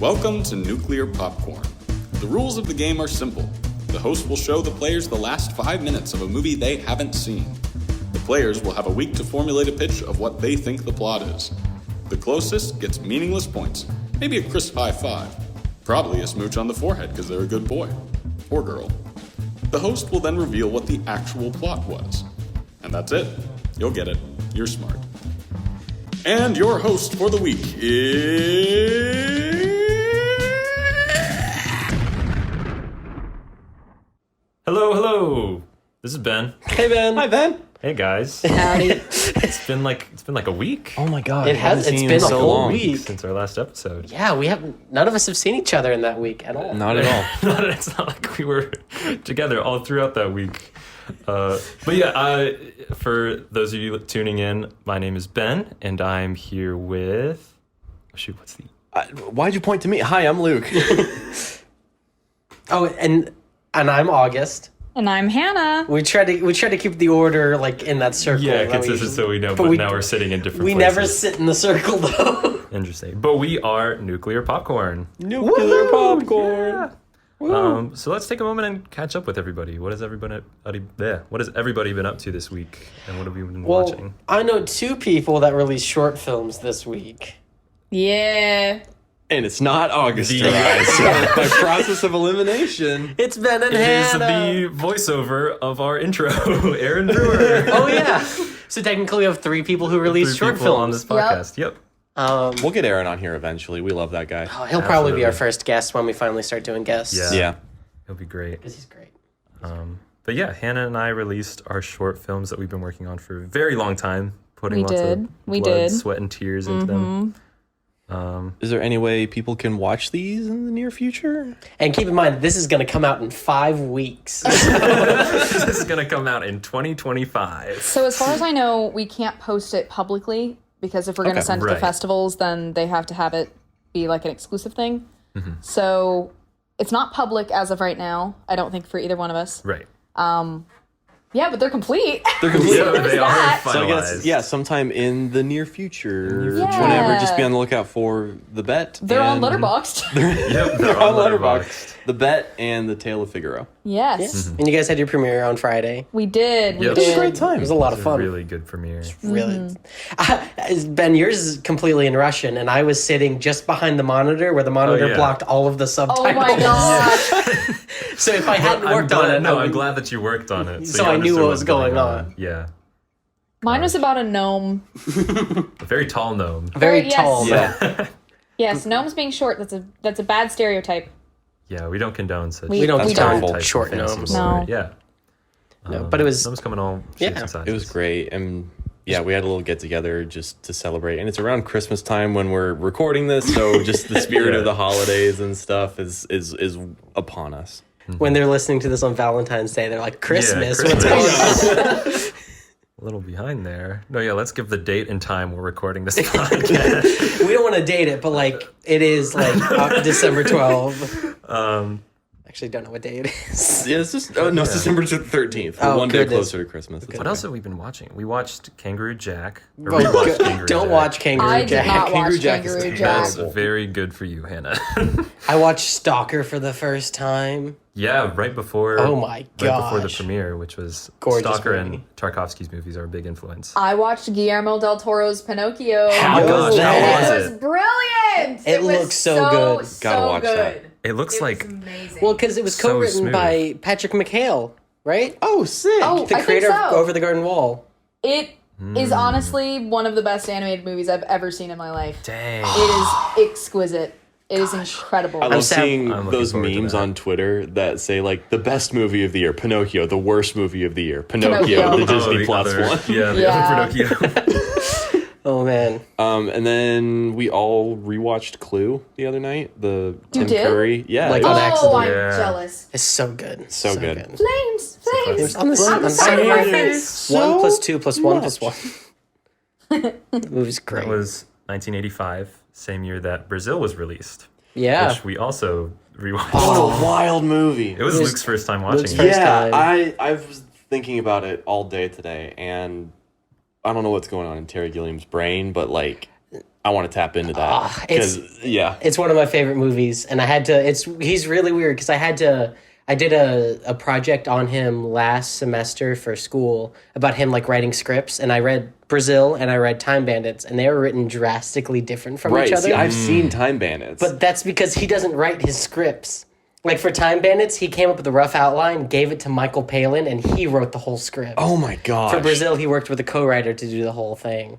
Welcome to Nuclear Popcorn. The rules of the game are simple. The host will show the players the last 5 minutes of a movie they haven't seen. The players will have a week to formulate a pitch of what they think the plot is. The closest gets meaningless points, maybe a crisp high five. Probably a smooch on the forehead because they're a good boy. Or girl. The host will then reveal what the actual plot was. And that's it. You'll get it. You're smart. And your host for the week is... Hello. This is Ben. Hey, Ben. Hi, Ben. Hey guys. Howdy. It's been like a week. Oh my God. It has. It's been a so whole long. week Since our last episode. Yeah, we haven't. None of us have seen each other in that week at all. Not at all. It's not like we were together all throughout that week. But yeah, for those of you tuning in, my name is Ben, and I'm here with. What's the? Why'd you point to me? Hi, I'm Luke. Oh, and I'm August. And I'm Hannah. We try to keep the order like in that circle. Yeah, that consistent so we know. But now we're sitting in different. We places. never sit in the circle though. Interesting, but we are Nuclear Popcorn. Nuclear popcorn. Yeah. So let's take a moment and catch up with everybody. What has everybody been up to this week, and what have we been watching? I know two people that released short films this week. Yeah. And it's not August July, so by process of elimination. It's Ben and It is Hannah. the voiceover of our intro, Aaron Brewer. Oh yeah. So technically, we have three people who released short films on this podcast. Yep. We'll get Aaron on here eventually. We love that guy. He'll probably be our first guest when we finally start doing guests. Yeah. It'll be great. Because he's great. But yeah, Hannah and I released our short films that we've been working on for a very long time, putting We lots did. of We blood, did. sweat, and tears into them. Is there any way people can watch these in the near future? And keep in mind, this is going to come out in 5 weeks. This is going to come out in 2025. So as far as I know, we can't post it publicly because if we're going to send it to Right. festivals, then they have to have it be like an exclusive thing. So it's not public as of right now, I don't think, for either one of us. Right. Yeah, but they're complete. They're complete. Yeah, they are that. finalized. So I guess, sometime in the near future, Yeah. whenever, just be on the lookout for The Bet. They're on and- Letterboxd. Yep, They're on Letterboxd. The Bet and The Tale of Figaro. Yes. And you guys had your premiere on Friday. We did. We Yep. did. It was a great time. It was a lot of fun. Really good premiere. Really. Ben, yours is completely in Russian, and I was sitting just behind the monitor where the monitor yeah. blocked all of the subtitles. Oh my gosh. So if I hadn't worked on it, I'm glad that you worked on it. So you I knew understood what was going on. Yeah. Mine was about a gnome. A very tall gnome. very Yes. tall. Yeah. Yes, gnomes being short, that's a bad stereotype. Yeah, we don't condone such. We don't condone types of short fantasy gnomes. lore. No. Yeah. No, but it was Gnomes come in all shapes Yeah. and sizes. It was great. And yeah, we had a little get together just to celebrate. And it's around Christmas time when we're recording this, so just the spirit Yeah. of the holidays and stuff is upon us. when they're listening to this on Valentine's Day, they're like, Christmas, what's Christmas. going on? A little behind there. No, yeah, let's give the date and time we're recording this podcast. We don't want to date it, but like it is like December 12th. Actually, don't know what day it is. Yeah, it's just it's December 13th. Oh, one day goodness. closer to Christmas. What else have we been watching? We watched Kangaroo Jack. Or Well, rewatched Kangaroo don't Jack. watch Kangaroo I did Jack. not Kangaroo watch Jack is Kangaroo That's Jack. very good for you, Hannah. I watched Stalker for the first time. Yeah, right before. Oh my Right before the gosh. premiere, which was Gorgeous Stalker movie. and Tarkovsky's movies are a big influence. I watched Guillermo del Toro's Pinocchio. How Oh my gosh, was how that? was It was brilliant. It was looks so good. So Gotta watch good. that. It looks It like was amazing. Well, because it was So co-written smooth. by Patrick McHale, right? Oh, sick. Oh, The I think creator of so. Over the Garden Wall. It is honestly one of the best animated movies I've ever seen in my life. dang. It is exquisite. It is incredible. I love sad- seeing I'm looking those forward to memes that. on Twitter that say like the best movie of the year, Pinocchio, the worst movie of the year, Pinocchio, Pinocchio. the Disney the Plus other, one. Yeah, the Yeah. other Pinocchio. Oh man. And then we all rewatched Clue the other night. The Tim did? Curry. Yeah. Like it on was- accident. Oh, I'm Yeah. jealous. It's so good. So good. Flames, flames. On the side of my face. 1 plus 2 plus 1 plus 1. The movie's great. That was 1985, same year that Brazil was released, Yeah. which we also rewatched. What a wild movie. It was Luke's first time watching Luke's it. first- Yeah, time. I was thinking about it all day today, and I don't know what's going on in Terry Gilliam's brain, but like I want to tap into that. Yeah. It's one of my favorite movies, and he's really weird because I did a project on him last semester for school about him like writing scripts, and I read Brazil and I read Time Bandits, and they were written drastically different from each other. See, I've seen Time Bandits. But that's because he doesn't write his scripts. Like for Time Bandits, he came up with a rough outline, gave it to Michael Palin, and he wrote the whole script. Oh my gosh. For Brazil, he worked with a co-writer to do the whole thing.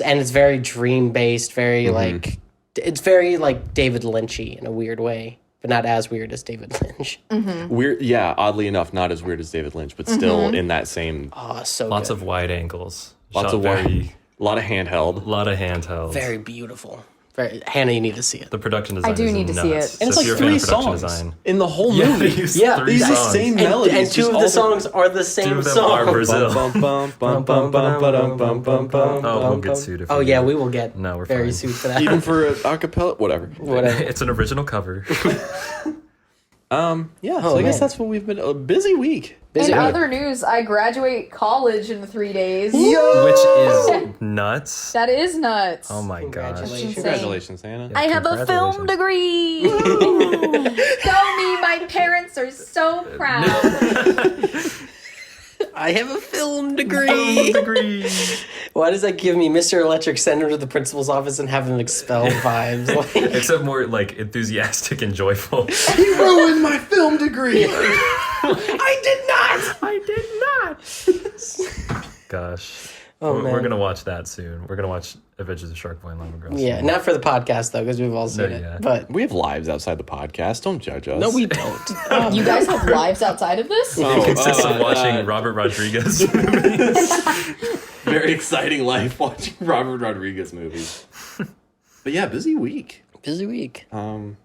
And it's very dream-based, very like... It's very like David Lynchy in a weird way, but not as weird as David Lynch. Weird, yeah, oddly enough, not as weird as David Lynch, but still in that same... Oh, so Lots good. of wide angles. Lots of a lot of handheld. A lot of handheld. Very beautiful. Hannah, you need to see it. The production design. I do is need to see nuts. it. And it's So like if you're a fan 3 of production songs design. in the whole Yeah, movie. they use Yeah, three These are the songs. same And melodies. two of the songs are the same Two of them song. are Brazil. Oh, Oh, we'll get sued if Oh we yeah, do. we will get No, we're very fine. sued for that. Even for a acapella, whatever. Whatever. It's an original cover. Yeah, so I guess man. that's what we've been a busy week. In other news, I graduate college in 3 days. Which is nuts. That is nuts. Oh my gosh. Congratulations. Insane. Congratulations, Hannah. I have a film degree. Tell me, my parents are so proud. I have a film degree. Why does that give me Mr. Electric send him to the principal's office and have him expel vibes? Like, Except more like enthusiastic and joyful. You ruined my film degree. I did not. Gosh. Oh, we're man. going to watch that soon. We're going to watch Adventures of Shark Boy and Lava Girl. yeah, soon. not for the podcast though, because we've all seen No, it. yeah. But We have lives outside the podcast. Don't judge us. no, we don't. You guys have lives outside of this? It consists of watching Robert Rodriguez. Very exciting life watching Robert Rodriguez movies. But yeah, busy week. Busy week. Ben,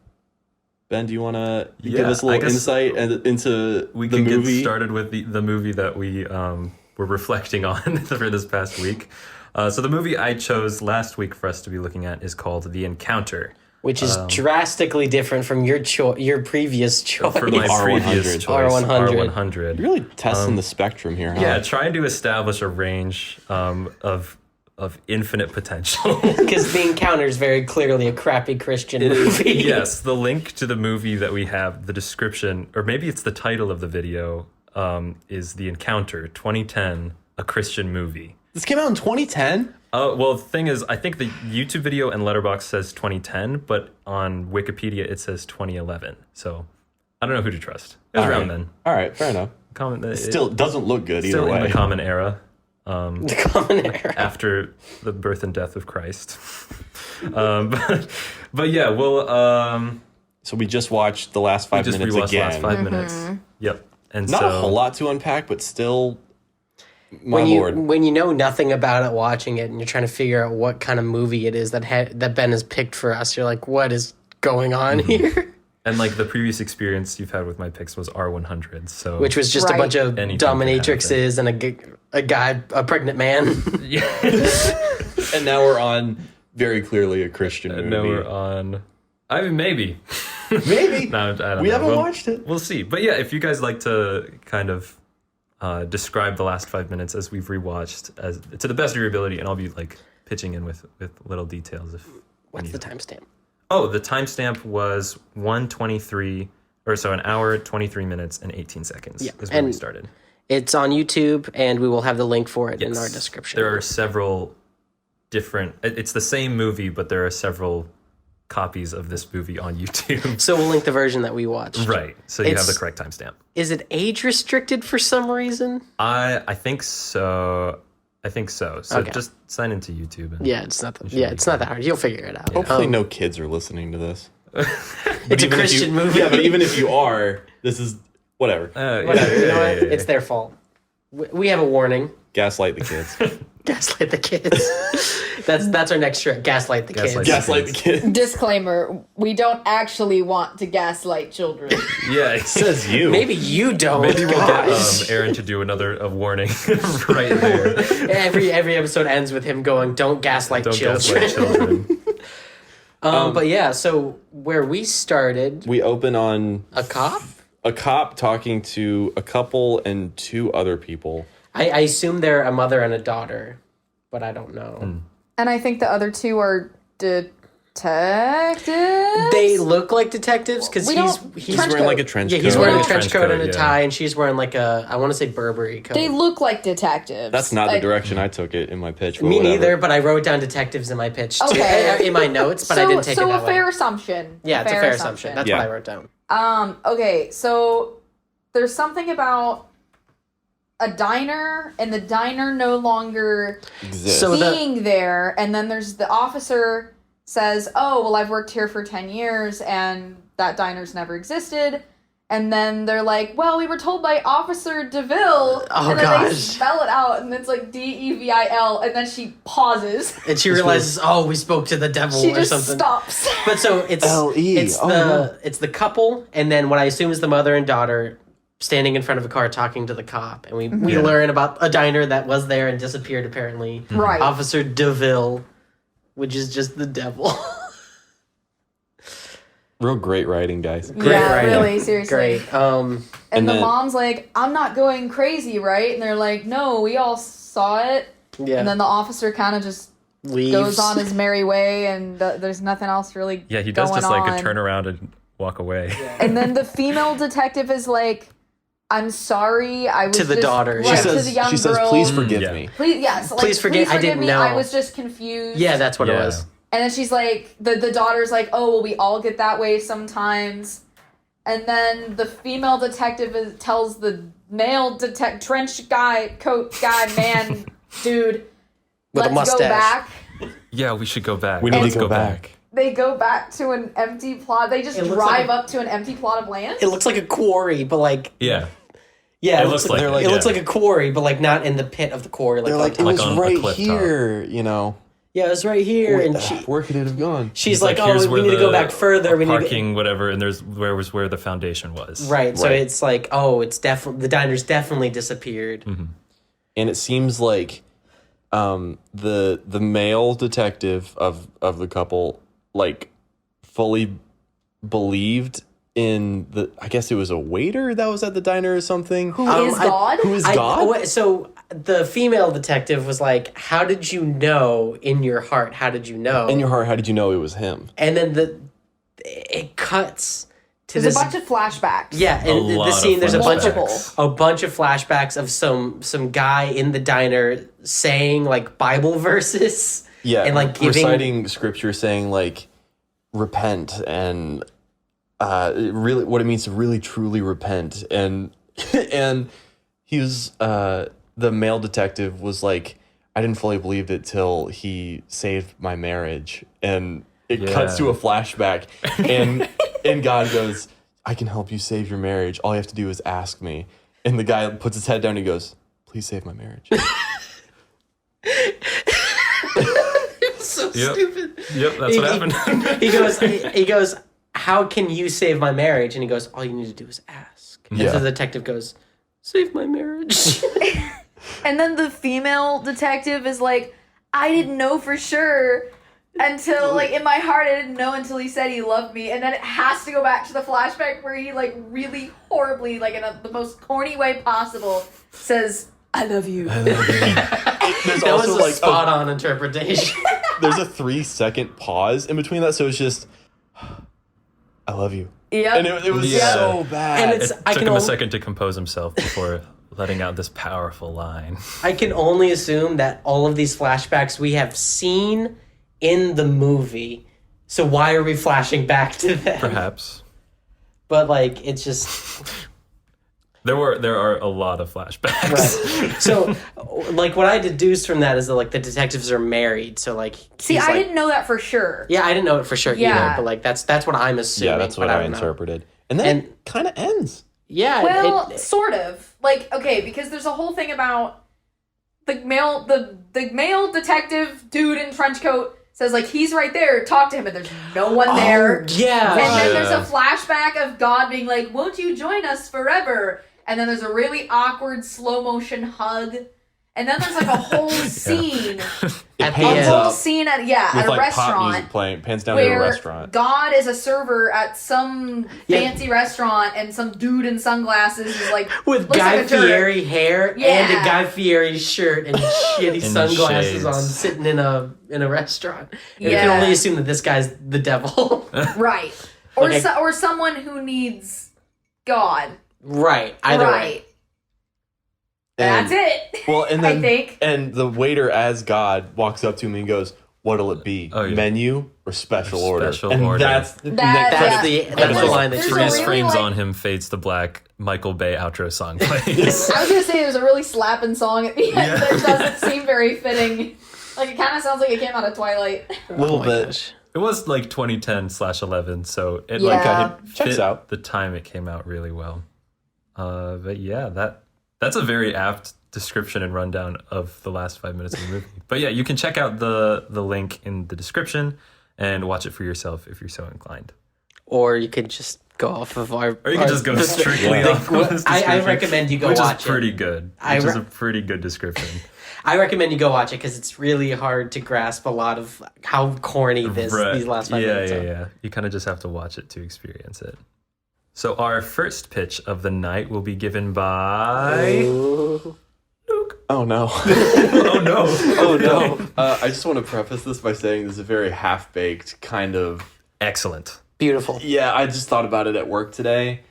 do you want to give Yeah, us a I little guess insight into We the can movie? get started with the movie that we were reflecting on for this past week. So the movie I chose last week for us to be looking at is called The Encounter. Which is drastically different from your previous choice. For my R100. previous choice, R100. R100. You're really testing the spectrum here, huh? Yeah, trying to establish a range of infinite potential. Because The Encounter is very clearly a crappy Christian movie. Yes, the link to the movie that we have, the description, or maybe it's the title of the video, is The Encounter 2010, a Christian movie. This came out in 2010? Well, the thing is, I think the YouTube video and Letterboxd says 2010, but on Wikipedia it says 2011. So I don't know who to trust. It was All around right. then. All right, fair enough. Still doesn't look good either still way. in the common era. The common era. After the birth and death of Christ. But yeah, well, So we just watched the last 5 just minutes rewatched the again. last 5 minutes. Yep. And Not so, a whole lot to unpack, but still, my When lord. you know nothing about it, watching it, and you're trying to figure out what kind of movie it is that Ben has picked for us, you're like, what is going on here? And like the previous experience you've had with my picks was R100. So Which was just a Right. bunch of Anything can dominatrixes and a pregnant man. And now we're on very clearly a Christian movie. now we're on. I mean, maybe. Maybe. No, I don't We know. haven't watched it. We'll see. But yeah, if you guys like to kind of describe the last 5 minutes as we've rewatched as to the best of your ability, and I'll be like pitching in with little details. What's the timestamp? Oh, the timestamp was 1:23, or so an hour, 23 minutes, and 18 seconds Yeah, is where we and- started. It's on YouTube, and we will have the link for it in Yes. our description. There are several different. It's the same movie, but there are several copies of this movie on YouTube. So we'll link the version that we watched. Right. So you have It's- the correct timestamp. Is it age restricted for some reason? I think so. So Okay. just sign into YouTube. And Yeah, it's not. It's not that hard. You'll figure it out. Hopefully no kids are listening to this. It's a Christian movie. Yeah, but even if you are, this is whatever. Whatever. You know what? It's their fault. We have a warning. Gaslight the kids. Gaslight the kids. That's our next trick. Gaslight the Gaslight kids. Gaslight the kids. Disclaimer, we don't actually want to gaslight children. Yeah, it Says you. Maybe you don't. Maybe we'll Gosh. get Aaron to do another warning right there. Every episode ends with him going, "Don't gaslight Don't children." gaslight children. But yeah, so where we started, We open on a cop. a cop talking to a couple and 2 other people. I assume they're a mother and a daughter, but I don't know. And I think the other two are detectives. They look like detectives because We he's don't- He's Trench wearing coat. like a trench yeah coat. he's wearing a Yeah. trench coat and a yeah. tie, and she's wearing like a I want to say Burberry coat. They look like detectives. That's not the Like, direction I took it in my pitch. But Me whatever. neither, but I wrote down detectives in my pitch too, Okay. in my notes, but I didn't take it So that a fair way. assumption. Yeah, it's a fair assumption. That's Yeah. what I wrote down. Okay, so there's something about a diner, and the diner no longer Exists. So the- being there, and then there's the officer says, "Oh, well, I've worked here for 10 years, and that diner's never existed." And then they're like, "Well, we were told by Officer DeVille," Oh, and then they gosh. spell it out, and it's like DEVIL, and then she pauses. And she realizes, we spoke to the devil She or just something. stops. But so it's L.E. it's Oh, the no. it's the couple, and then what I assume is the mother and daughter standing in front of a car talking to the cop, and we learn about a diner that was there and disappeared apparently. Right. Officer DeVille, which is just the devil. Real great writing, guys. Yeah, writing. really, seriously. Great. And And the then- mom's like, "I'm not going crazy, right?" And they're like, "No, we all saw it." Yeah. And then the officer kind of just Leaves. goes on his merry way, and there's nothing else really Yeah, he does going just like on. a turn around and walk away. And then the female detective is like, "I'm sorry, I was To the just, daughter. Right, She to the young she says, girl. please forgive Yeah. me. Please, yes, like, Please forgive- I didn't me. know." I was just confused." Yeah, that's what it Yeah. was. And then she's like, the daughter's like, "Oh, well, we all get that way sometimes." And then the female detective tells the male trench guy, coat guy, man, dude, With a let's go mustache. back. Yeah, we should go back. We need Let's to go back. They go back to an empty plot. They just It looks drive like up to an empty plot of land. It looks like a quarry, but like Yeah. yeah, It looks like they're it, like- it looks yeah. like a quarry, but like not in the pit of the quarry. Like, They're like, it Like was on a right cliff top. here, you know. yeah, it was right here, and Where could it have gone? she's It's like, here's "Oh, where we need to go the back further. We need to." parking, whatever, and there's where the foundation was. Right, so Right. it's like, it's definitely the diner's definitely disappeared. And it seems like the male detective of the couple like fully believed in the, I guess it was a waiter that was at the diner or something. Who is God? Who is God? So the female detective was like, "How did you know in your heart? How did you know?" In your heart, how did you know it was him? And then it cuts to There's this. a bunch of flashbacks. Yeah, A and the lot scene of there's flashbacks. a bunch of flashbacks of some guy in the diner saying like Bible verses. Yeah, and like giving reciting scripture, saying like repent and really what it means to really truly repent, and and he was the male detective was like, I didn't fully believe it till he saved my marriage, and it cuts to a flashback, and God goes, I can help you save your marriage. All you have to do is ask me. And the guy puts his head down and he goes, please save my marriage. so Yep. stupid. Yep, that's what happened. He goes, how can you save my marriage? And he goes, all you need to do is ask. And Yeah. so the detective goes, save my marriage. And then the female detective is like, "I didn't know for sure until, like, in my heart, I didn't know until he said he loved me." And then it has to go back to the flashback where he, like, really horribly, like, in the most corny way possible, says, "I love you." There's That was also a like spot on interpretation. there's a 3-second pause in between that, so it's just, I love you. Yep. And it was Yeah. so bad. And It it's I took can him a only, second to compose himself before letting out this powerful line. I can only assume that all of these flashbacks we have seen in the movie. So why are we flashing back to them? Perhaps. But like it's just There are a lot of flashbacks. right. So like what I deduced from that is that like the detectives are married. So like See, he's, I like- didn't know that for sure. Yeah, I didn't know it for sure Yeah. either, but like that's what I'm assuming. yeah, that's what but I don't know. interpreted. And then it kind of ends. Yeah. Well, it- sort of. Like, okay, because there's a whole thing about the male detective dude in trench coat says, like, he's right there, talk to him, and there's no one there. yeah. And then Yeah. there's a flashback of God being like, "Won't you join us forever?" And then there's a really awkward slow motion hug. And then there's like a whole scene, At the a end. whole scene at with a like pop restaurant music playing, pans down to a where restaurant. God is a server at some Yeah. fancy restaurant, and some dude in sunglasses is like With looks Guy like a jerk. Fieri hair and Yeah. a Guy Fieri shirt and shitty And sunglasses shades. on, sitting in a restaurant. And you Yeah. can only assume that this guy's the devil. Right. Or Like or someone who needs God. Right. Either way. Right. And- That's it. Well, and then I think. and the waiter as God walks up to me and goes, "What'll it be? Oh, yeah. Menu or special order?" Special and order. that's That's the line that There's she a Freeze really, frames like- on him, fades to black. Michael Bay outro song plays. I was gonna say there's a really slapping song at the end that doesn't seem very fitting. Like it kind of sounds like it came out of Twilight. a little my bit. gosh. It was like 2010/11, so it Yeah. it Checks fit out. the time it came out really well. But yeah, that's a very apt description and rundown of the last 5 minutes of the movie. But yeah, you can check out the link in the description and watch it for yourself if you're so inclined. Or you could just go off of our. Or you can just go strictly off of this I description, recommend you go which watch is it. pretty good. I Which is re- a pretty good description. I recommend you go watch it because it's really hard to grasp a lot of how corny these last 5 minutes are. Yeah. You kind of just have to watch it to experience it. So our first pitch of the night will be given by Ooh. Oh no. Oh no. Oh no. I just want to preface this by saying this is a very half-baked kind of. Excellent. Beautiful. Yeah, I just thought about it at work today.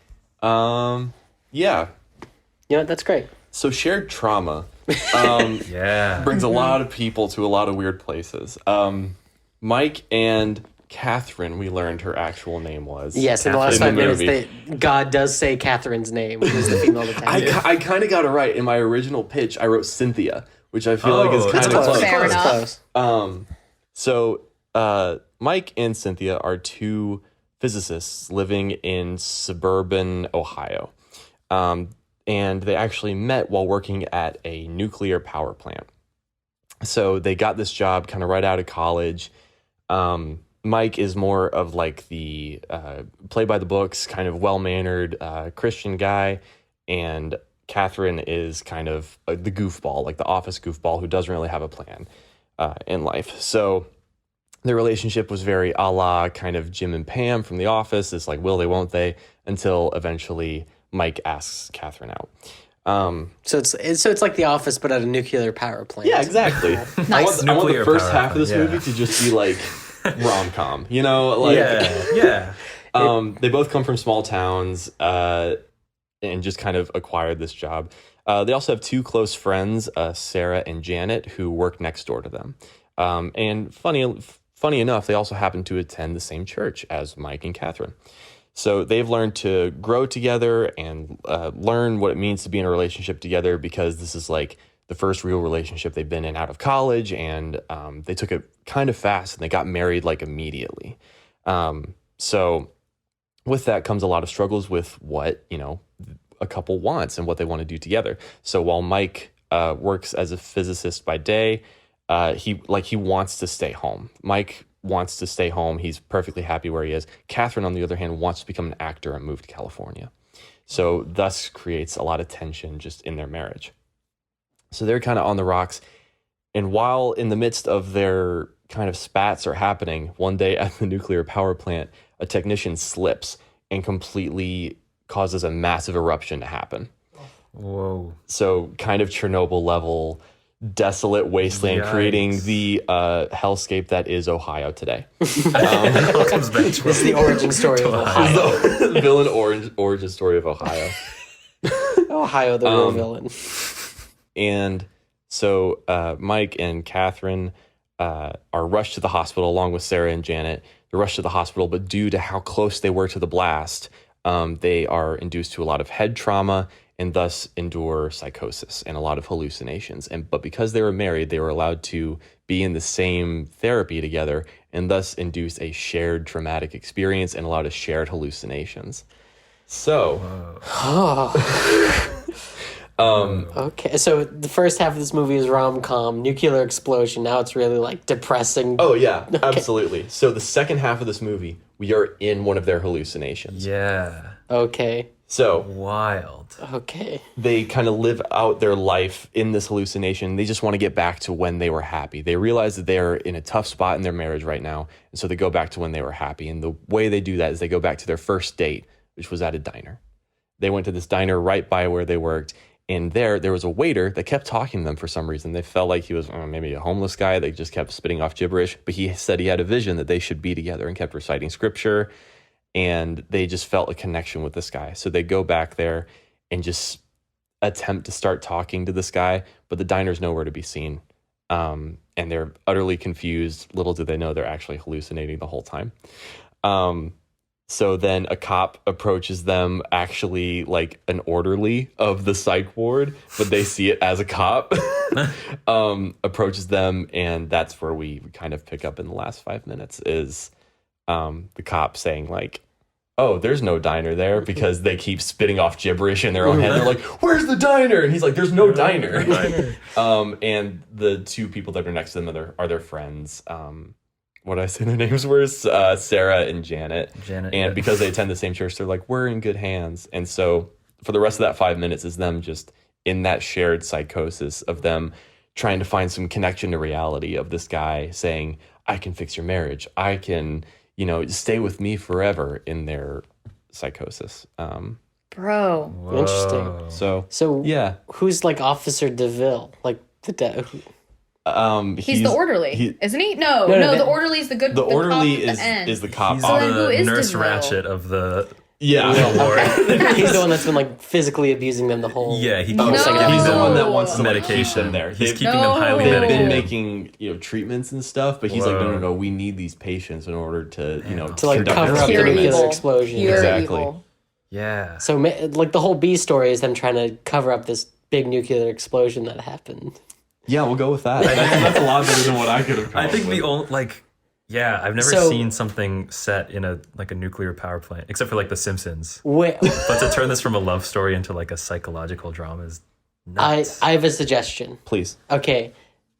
Yeah. You know what? That's great. So shared trauma Yeah. brings a lot of people to a lot of weird places. Mike and Catherine, we learned her actual name was. Yes, in the last Catherine 5 in the minutes, God does say Catherine's name, which is the female detective. I kind of got it right. In my original pitch, I wrote Cynthia, which I feel like is Oh, kind that's of close. close. Fair That's enough. close. So Mike and Cynthia are two physicists living in suburban Ohio. And they actually met while working at a nuclear power plant. So they got this job kind of right out of college. Mike is more of like the play by the books, kind of well-mannered Christian guy. And Catherine is kind of the goofball, like the office goofball who doesn't really have a plan in life. So their relationship was very a la kind of Jim and Pam from The Office. It's like, will they, won't they? Until eventually Mike asks Catherine out. So it's like The Office, but at a nucler power plant. Yeah, exactly. I want Nuclear the first power half of this plant, yeah. movie to just be like rom-com, you know? Like, Yeah. they both come from small towns and just kind of acquired this job. They also have two close friends, Sarah and Janet, who work next door to them. And funny enough, they also happen to attend the same church as Mike and Catherine. So they've learned to grow together and learn what it means to be in a relationship together, because this is like the first real relationship they've been in out of college, and they took it kind of fast and they got married like immediately. So with that comes a lot of struggles with what, you know, a couple wants and what they want to do together. So while Mike works as a physicist by day, he wants to stay home. Mike wants to stay home. He's perfectly happy where he is. Catherine, on the other hand, wants to become an actor and move to California. So thus creates a lot of tension just in their marriage. So they're kind of on the rocks. And while in the midst of their kind of spats are happening, one day at the nuclear power plant, a technician slips and completely causes a massive eruption to happen. Whoa. So kind of Chernobyl level, desolate wasteland, Yikes. creating the hellscape that is Ohio today. It all comes back to It's the origin story of Ohio. The villain origin story of Ohio. Ohio, the real villain. And so Mike and Catherine are rushed to the hospital along with Sarah and Janet. They're rushed to the hospital, but due to how close they were to the blast, they are induced to a lot of head trauma and thus endure psychosis and a lot of hallucinations. But because they were married, they were allowed to be in the same therapy together and thus induce a shared traumatic experience and a lot of shared hallucinations. So, Okay, so the first half of this movie is rom-com, nuclear explosion. Now it's really like depressing. oh yeah, absolutely. So the second half of this movie, we are in one of their hallucinations. Yeah. Okay. So Wild. Okay. they kind of live out their life in this hallucination. They just want to get back to when they were happy. They realize that they're in a tough spot in their marriage right now. And so they go back to when they were happy. And the way they do that is they go back to their first date, which was at a diner. They went to this diner right by where they worked. And there was a waiter that kept talking to them for some reason. They felt like he was maybe a homeless guy. They just kept spitting off gibberish. But he said he had a vision that they should be together and kept reciting scripture. And they just felt a connection with this guy. So they go back there and just attempt to start talking to this guy. But the diner's nowhere to be seen. And they're utterly confused. Little do they know they're actually hallucinating the whole time. So then a cop approaches them, actually like an orderly of the psych ward, but they see it as a cop, approaches them. And that's where we kind of pick up in the last 5 minutes is the cop saying like, oh, there's no diner there, because they keep spitting off gibberish in their own head. They're like, where's the diner? And he's like, there's no diner. And the two people that are next to them are their friends. What did I say their names were? Sarah and Janet. And because they attend the same church, they're like, we're in good hands. And so for the rest of that 5 minutes is them just in that shared psychosis of them trying to find some connection to reality of this guy saying, I can fix your marriage. I can, stay with me forever in their psychosis. Bro. Whoa. Interesting. So yeah. who's like Officer DeVille? Like He's the orderly, isn't he? No, the orderly's the good. The orderly cop at the end. is the cop. He's So then who the is Nurse DeVille? Ratchet of the Yeah. He's the one that's been like physically abusing them the whole. Yeah, he No. keeps He's keeping the them one that wants to, like, medication keep them there. He's They've- keeping them highly No. They've been medicated. making treatments and stuff, but he's like, no, we need these patients in order to To like conduct cover up the Pure experiments. nuclear evil. explosion. Pure Exactly. evil. Yeah. So like the whole B story is them trying to cover up this big nuclear explosion that happened. Yeah, we'll go with that. That's a lot better than what I could have come I think up the with. only I've never So- seen something set in a nuclear power plant, except for like The Simpsons. Wait, But to turn this from a love story into like a psychological drama is nuts. I have a suggestion. Please. Okay,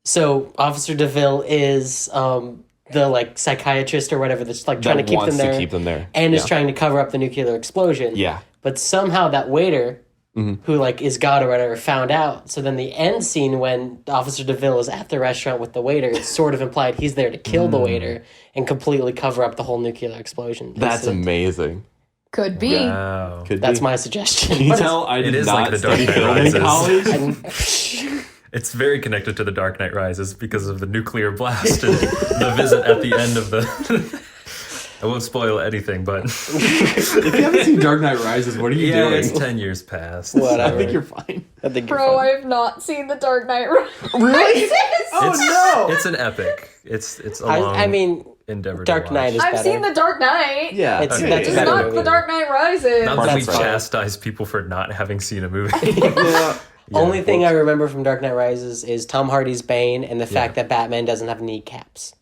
so Officer DeVille is the like psychiatrist or whatever that's like trying to That keep wants them there, to keep them there. and is Yeah. trying to cover up the nuclear explosion. Yeah. But somehow that waiter, Mm-hmm. who like is God or whatever, found out. So then the end scene when Officer DeVille is at the restaurant with the waiter, it's sort of implied he's there to kill the waiter and completely cover up the whole nuclear explosion. That's amazing. Could be. Wow. Could That's be. my suggestion. Can you But tell I It did is not like The Dark study Knight film in Rises. college? It's very connected to The Dark Knight Rises because of the nuclear blast and the visit at the end of the. I won't spoil anything, but If you haven't seen Dark Knight Rises, what are you doing? it's 10 years past. Whatever. I think you're fine. I think you're Bro, fine. I have not seen The Dark Knight Rises. Really? Oh, no. It's an epic. It's a long I mean, endeavor. Dark to Knight watch. is I've better. seen The Dark Knight. Yeah. It's- Okay. that's It's a better not movie. The Dark Knight Rises. Not that we That's right. chastise people for not having seen a movie. Yeah. Only thing I remember from Dark Knight Rises is Tom Hardy's Bane and the fact that Batman doesn't have kneecaps.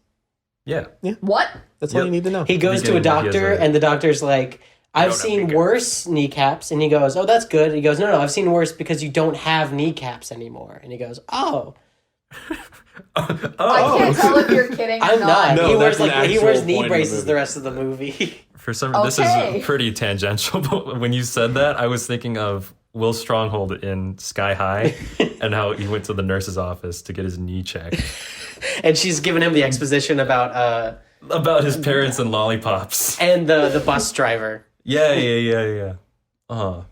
Yeah. What? That's all Yep. you need to know. He goes to a Beginning, he has doctor, a- and the doctor's like, I've don't have seen kneecaps." worse kneecaps. And he goes, oh, that's good. And he goes, no, I've seen worse because you don't have kneecaps anymore. And he goes, oh. I can't tell if you're kidding or I'm not. No, he wears that's an he actual wears point knee of the braces movie. the rest of the movie. For some this Okay. is pretty tangential, but when you said that, I was thinking of Will Stronghold in Sky High and how he went to the nurse's office to get his knee checked. And she's giving him the exposition about About his parents and lollipops. and the bus driver. Yeah. Oh,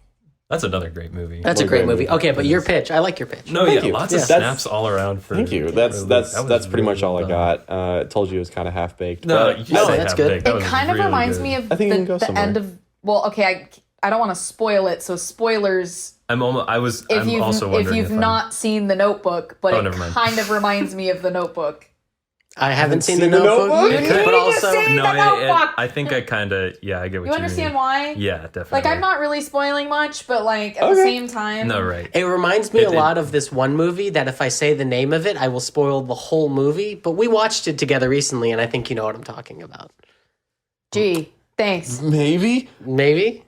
that's another great movie. That's a great movie. Okay, but your pitch. I like your pitch. No, Thank yeah, you. lots Yeah. of That's- snaps all around for. Thank you. for That's Luke. that's That was that's pretty really much all well I done. got. Told you it was kind of half baked. No, but you No, said that's half good. baked. That It was kind of really reminds good. me of I think you can go the somewhere. end of. Well, okay, I don't want to spoil it, so spoilers. I'm also If wondering you've if I'm- not seen The Notebook, but Oh, it never mind. kind of reminds me of The Notebook. I haven't seen seen the The Notebook, Notebook? You but need to also see No, The Notebook. I think I kind of I get what You you understand mean. why? Yeah, definitely. Like, I'm not really spoiling much, but like at the Okay. same time, No, right. it reminds me It- a lot of this one movie that if I say the name of it, I will spoil the whole movie. But we watched it together recently, and I think you know what I'm talking about. Gee, thanks. maybe Maybe?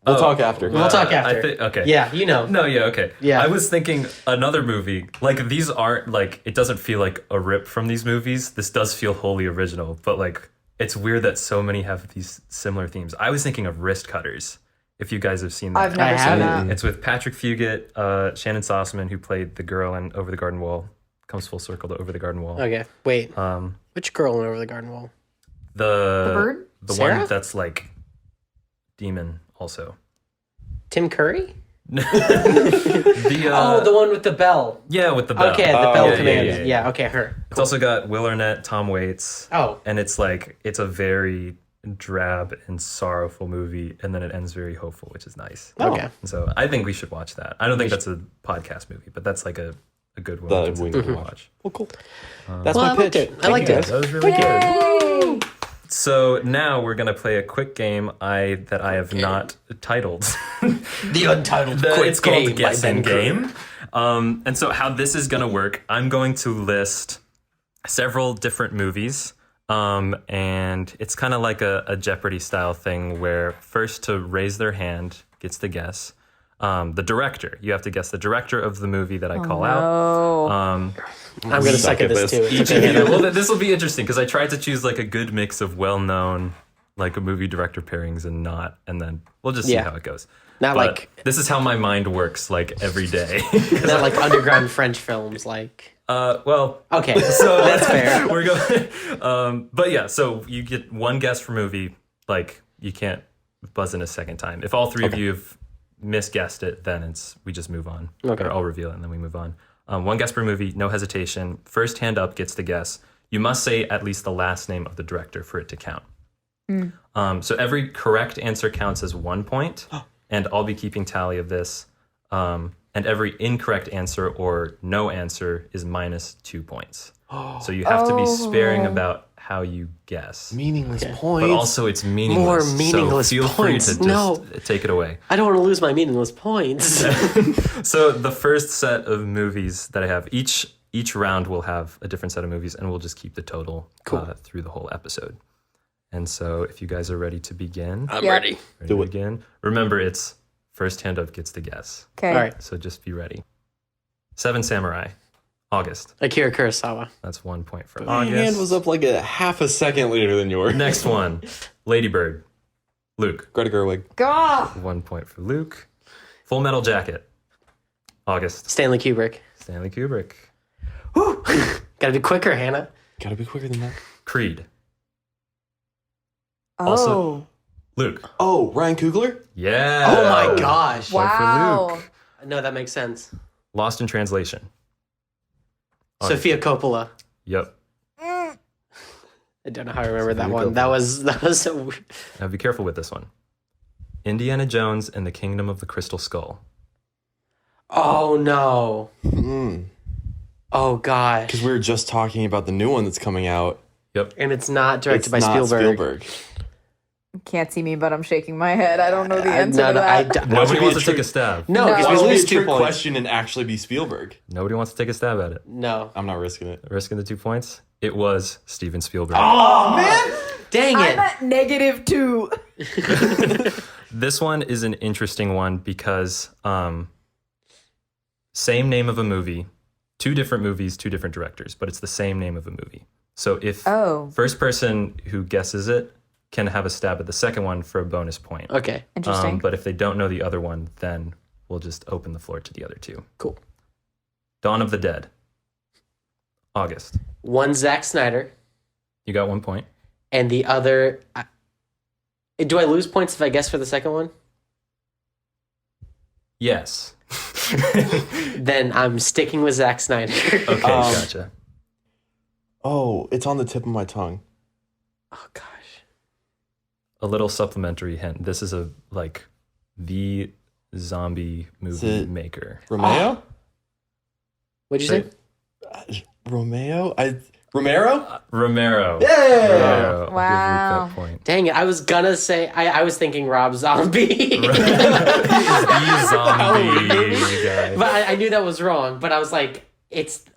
we'll talk after. We'll talk after. I think okay. Yeah, you know. No, yeah, okay. Yeah. I was thinking another movie. Like these aren't like it doesn't feel like a rip from these movies. This does feel wholly original, but like it's weird that so many have these similar themes. I was thinking of Wrist Cutters. If you guys have seen that. I've never I seen haven't. that. It's with Patrick Fugit, Shannon Sossman, who played the girl in Over the Garden Wall. Comes full circle to Over the Garden Wall. Okay, wait. Um, Which girl went over the garden wall? the bird? the Sarah? one that's like demon also. Tim Curry? The The one with the bell. yeah, with the bell. Okay, the bell yeah, commander. yeah, Yeah, yeah. okay, her. It's also got Will Arnett, Tom Waits. Oh, And it's a very drab and sorrowful movie, and then it ends very hopeful, which is nice. okay. And so I think we should watch that. I don't think that's a podcast movie, but that's like a good one That to we consider need to to watch. Well, cool. That's Well, my I liked pitch. it. I liked Yeah, it. that was really good. Yay! So now we're gonna play a quick game that I have not titled. The Untitled Quick It's called Game by Guessing Ben Curry. Game. And so how this is gonna work, I'm going to list several different movies. And it's kind of like a Jeopardy style thing where first to raise their hand gets to guess. The director. You have to guess the director of the movie that I call out. Oh. I'm going to suck at this too. It's Each okay. of you. Well, this will be interesting because I tried to choose like a good mix of well-known, like a movie director pairings and not, and then we'll just see Yeah. how it goes. Not But like this is how my mind works, like every day. not like underground French films. Like Well, okay, so that's fair. We're going, but yeah. So you get one guess for movie. Like you can't buzz in a second time. If all three of you have misguessed it, then we just move on. Okay. Or I'll reveal it and then we move on. One guess per movie, no hesitation. First hand up gets the guess. You must say at least the last name of the director for it to count. So every correct answer counts as 1 point, and I'll be keeping tally of this. And every incorrect answer or no answer is minus 2 points. So you have to be sparing about how you guess. Meaningless points. But also it's meaningless. More meaningless so feel points. free to just No. take it away. I don't want to lose my meaningless points. So the first set of movies that I have, each round will have a different set of movies, and we'll just keep the total through the whole episode. And so if you guys are ready to begin, I'm Yeah. ready. to begin. Remember, it's first hand up gets the guess. Okay. All right, So just be ready. Seven Samurai, August. Akira Kurosawa. That's 1 point for My August. hand was up like a half a second later than yours. Next one, Lady Bird, Luke. Greta Gerwig. God. 1 point for Luke. Full Metal Jacket, August. Stanley Kubrick. Stanley Kubrick. Woo! Gotta be quicker, Hannah. Gotta be quicker than that. Creed, Oh. Also- Luke. Oh, Ryan Coogler? Yeah. Oh my gosh. Point for Wow. Luke. No, that makes sense. Lost in Translation. August. Sophia Coppola. Yep. I don't know how I remember that Sophia one. Coppola. That was so weird. Now be careful with this one. Indiana Jones and the Kingdom of the Crystal Skull. Oh no. Mm. Oh gosh. Because we were just talking about the new one that's coming out. Yep. And it's not directed It's by not Spielberg. Can't see me, but I'm shaking my head. I don't know the answer No, to no, that. Nobody be a wants to trick- take a stab. No, No. because Why would we it be lose a 2 trick points. question and actually be Spielberg? Nobody wants to take a stab at it. No. I'm not risking it. Risking the 2 points. It was Steven Spielberg. Oh man! Dang I'm it! at -2. This one is an interesting one because same name of a movie, 2 different movies, 2 different directors, but it's the same name of a movie. So if Oh. first person who guesses it can have a stab at the second one for a bonus point. Okay, Interesting. But if they don't know the other one, then we'll just open the floor to the other 2. cool. Dawn of the Dead, August. One Zack Snyder, You got 1 point. and the other. Do I lose points if I guess for the second one? Yes. Then I'm sticking with Zack Snyder. Okay, gotcha. Oh, it's on the tip of my tongue. Oh gosh. A little supplementary hint. This is the zombie movie it- maker. Romeo? What'd you say? Romeo? Romero? Romero. Yeah! Romero. I'll give Wow. Luke that point. Dang it! I was gonna say I was thinking Rob Zombie, The zombie guy. but I knew that was wrong. But I was like,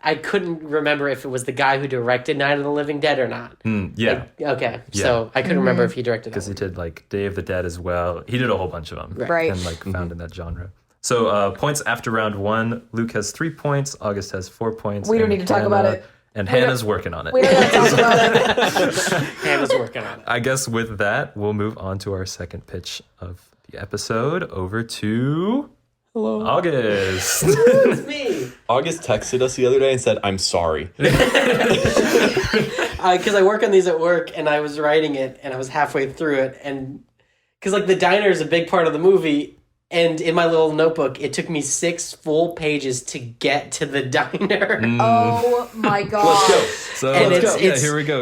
I couldn't remember if it was the guy who directed Night of the Living Dead or not. Yeah, Okay, so I couldn't remember if he directed that. because he One. did like Day of the Dead as well. He did a whole bunch of them. Right. And found in that genre. So points after round 1. Luke has 3 points. August has 4 points. We don't and need to talk about it. And Hannah's working on it. We don't gotta talk about it. Hannah's working on it. I guess with that, we'll move on to our second pitch of the episode over to Hello. August. It's me. August texted us the other day and said, "I'm sorry." Because I work on these at work, and I was writing it, and I was halfway through it, and because like the diner is a big part of the movie, and in my little notebook, it took me 6 full pages to get to the diner. Oh my god. Let's go. So And it's- here we go.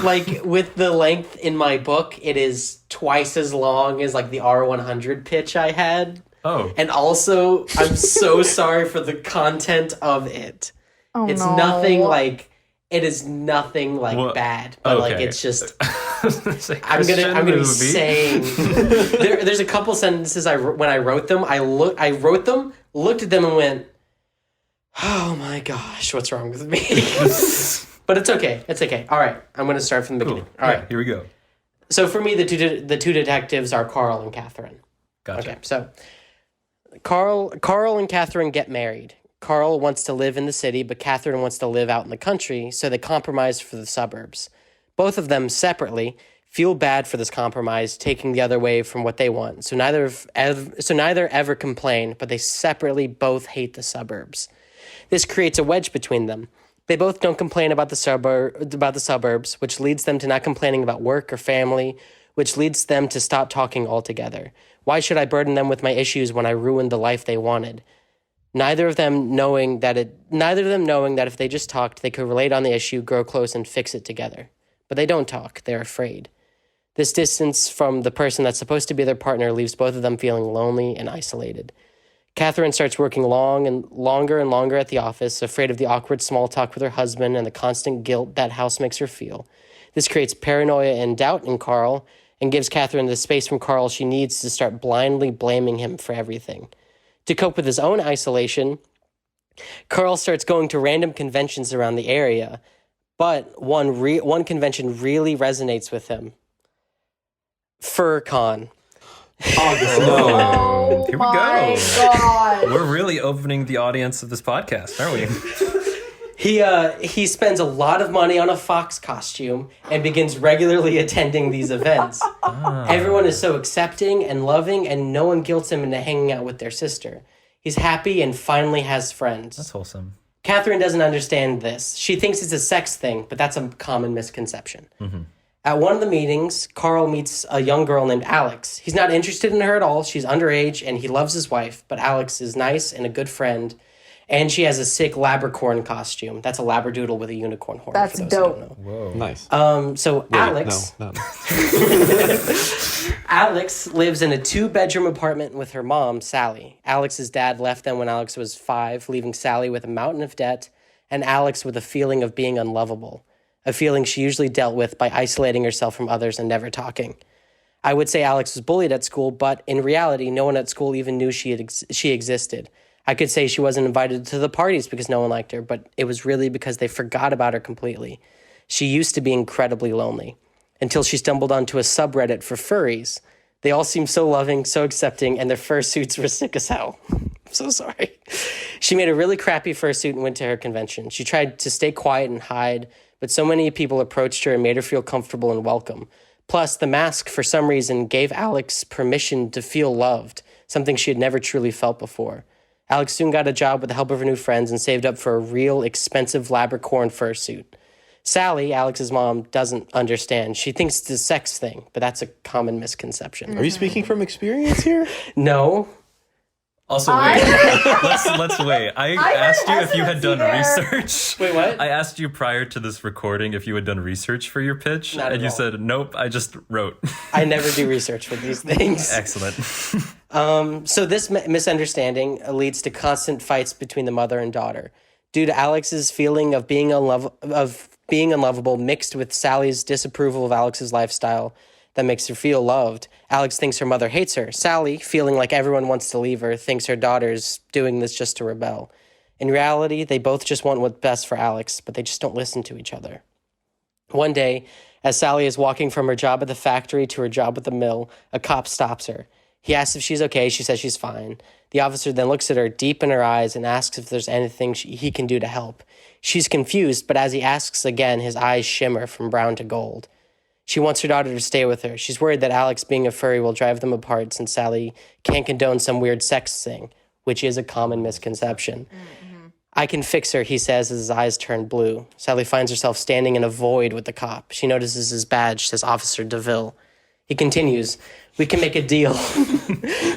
Like with the length in my book, it is twice as long as like the R100 pitch I had. Oh, And also, I'm so sorry for the content of it. Oh, It's no. nothing like it is nothing like Well, bad, but like okay. it's just It's a I'm Christian gonna be movie. saying there's a couple sentences when I wrote them, I wrote them, looked at them, and went, "Oh my gosh, what's wrong with me?" But it's okay. It's okay. All right, I'm gonna start from the Cool. beginning. All right. Here we go. So for me, the two detectives are Carl and Catherine. Gotcha. Okay, so Carl and Catherine get married. Carl wants to live in the city, but Catherine wants to live out in the country, so they compromise for the suburbs. Both of them separately feel bad for this compromise, taking the other way from what they want. So neither ever complain, but they separately both hate the suburbs. This creates a wedge between them. They both don't complain about the suburbs, which leads them to not complaining about work or family, which leads them to stop talking altogether. Why should I burden them with my issues when I ruined the life they wanted? Neither of them knowing that if they just talked, they could relate on the issue, grow close, and fix it together. But they don't talk. They're afraid. This distance from the person that's supposed to be their partner leaves both of them feeling lonely and isolated. Catherine starts working longer and longer at the office, afraid of the awkward small talk with her husband and the constant guilt that house makes her feel. This creates paranoia and doubt in Carl and gives Catherine the space from Carl she needs to start blindly blaming him for everything. To cope with his own isolation, Carl starts going to random conventions around the area, but one convention really resonates with him. FurCon. August, no. Oh Here we my go. god. We're really opening the audience of this podcast, aren't we? He spends a lot of money on a fox costume and begins regularly attending these events. Everyone is so accepting and loving, and no one guilts him into hanging out with their sister. He's happy and finally has friends. That's wholesome. Catherine doesn't understand this. She thinks it's a sex thing, but that's a common misconception. At one of the meetings, Carl meets a young girl named Alex. He's not interested in her at all. She's underage, and he loves his wife, but Alex is nice and a good friend. And she has a sick Labracorn costume. That's a Labradoodle with a unicorn horn. That's for those who dope. don't know. Whoa. Nice. So Wait, Alex, no. Alex lives in a 2-bedroom apartment with her mom, Sally. Alex's dad left them when Alex was 5, leaving Sally with a mountain of debt and Alex with a feeling of being unlovable, a feeling she usually dealt with by isolating herself from others and never talking. I would say Alex was bullied at school, but in reality, no one at school even knew she existed. I could say she wasn't invited to the parties because no one liked her, but it was really because they forgot about her completely. She used to be incredibly lonely, until she stumbled onto a subreddit for furries. They all seemed so loving, so accepting, and their fursuits were sick as hell. I'm so sorry. She made a really crappy fursuit and went to her convention. She tried to stay quiet and hide, but so many people approached her and made her feel comfortable and welcome. Plus, the mask, for some reason, gave Alex permission to feel loved, something she had never truly felt before. Alex soon got a job with the help of her new friends and saved up for a real expensive Labracorn fursuit. Sally, Alex's mom, doesn't understand. She thinks it's a sex thing, but that's a common misconception. Are you speaking from experience here? No. Also, wait. let's wait. I asked you if you had done hesitancy there. research. Wait, what? I asked you prior to this recording if you had done research for your pitch, Not at and you all. said nope. I just wrote. I never do research for these things. Excellent. So this misunderstanding leads to constant fights between the mother and daughter. Due to Alex's feeling of being unlovable mixed with Sally's disapproval of Alex's lifestyle that makes her feel loved, Alex thinks her mother hates her. Sally, feeling like everyone wants to leave her, thinks her daughter's doing this just to rebel. In reality, they both just want what's best for Alex, but they just don't listen to each other. One day, as Sally is walking from her job at the factory to her job at the mill, a cop stops her. He asks if she's okay. She says she's fine. The officer then looks at her deep in her eyes and asks if there's anything he can do to help. She's confused, but as he asks again, his eyes shimmer from brown to gold. She wants her daughter to stay with her. She's worried that Alex being a furry will drive them apart since Sally can't condone some weird sex thing, which is a common misconception. I can fix her, he says as his eyes turn blue. Sally finds herself standing in a void with the cop. She notices his badge says Officer DeVille. He continues, we can make a deal.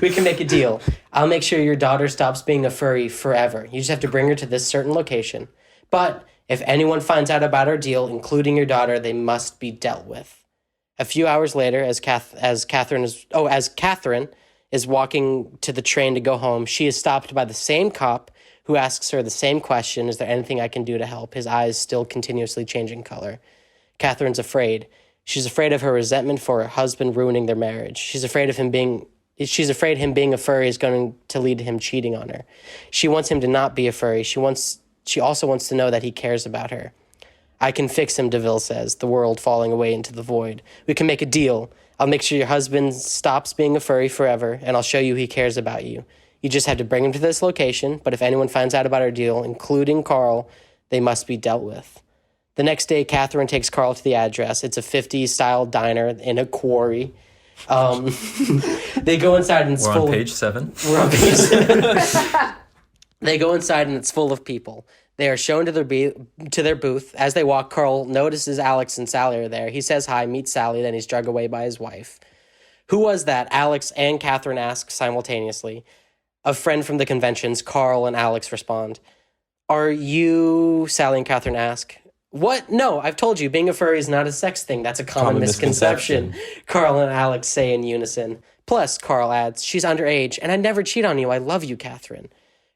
We can make a deal. I'll make sure your daughter stops being a furry forever. You just have to bring her to this certain location. But if anyone finds out about our deal, including your daughter, they must be dealt with. A few hours later, as Catherine is walking to the train to go home, she is stopped by the same cop who asks her the same question, is there anything I can do to help? His eyes still continuously changing color. Catherine's afraid. She's afraid of her resentment for her husband ruining their marriage. She's afraid him being a furry is going to lead to him cheating on her. She wants him to not be a furry. She also wants to know that he cares about her. I can fix him, DeVille says, the world falling away into the void. We can make a deal. I'll make sure your husband stops being a furry forever, and I'll show you he cares about you. You just have to bring him to this location, but if anyone finds out about our deal, including Carl, they must be dealt with. The next day, Catherine takes Carl to the address. It's a 50s-style diner in a quarry. They go inside and it's We're full on page 7. We're on page 7. They go inside and it's full of people. They are shown to their booth. As they walk, Carl notices Alex and Sally are there. He says hi, meets Sally, then he's dragged away by his wife. Who was that? Alex and Catherine ask simultaneously. A friend from the conventions, Carl and Alex respond. Are you, Sally and Catherine ask. What? No, I've told you, being a furry is not a sex thing. That's a common misconception. Carl and Alex say in unison. Plus, Carl adds, she's underage, and I'd never cheat on you. I love you, Catherine.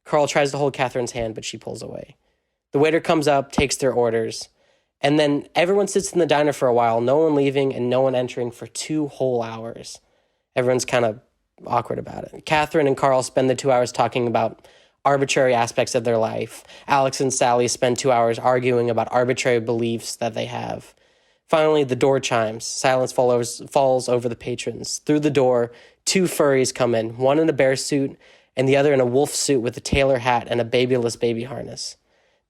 Carl tries to hold Catherine's hand, but she pulls away. The waiter comes up, takes their orders, and then everyone sits in the diner for a while, no one leaving and no one entering for 2 whole hours. Everyone's kind of awkward about it. Catherine and Carl spend the 2 hours talking about arbitrary aspects of their life. Alex and Sally spend 2 hours arguing about arbitrary beliefs that they have. Finally, the door chimes. Silence falls over the patrons. Through the door, 2 furries come in, one in a bear suit and the other in a wolf suit with a tailor hat and a babyless baby harness.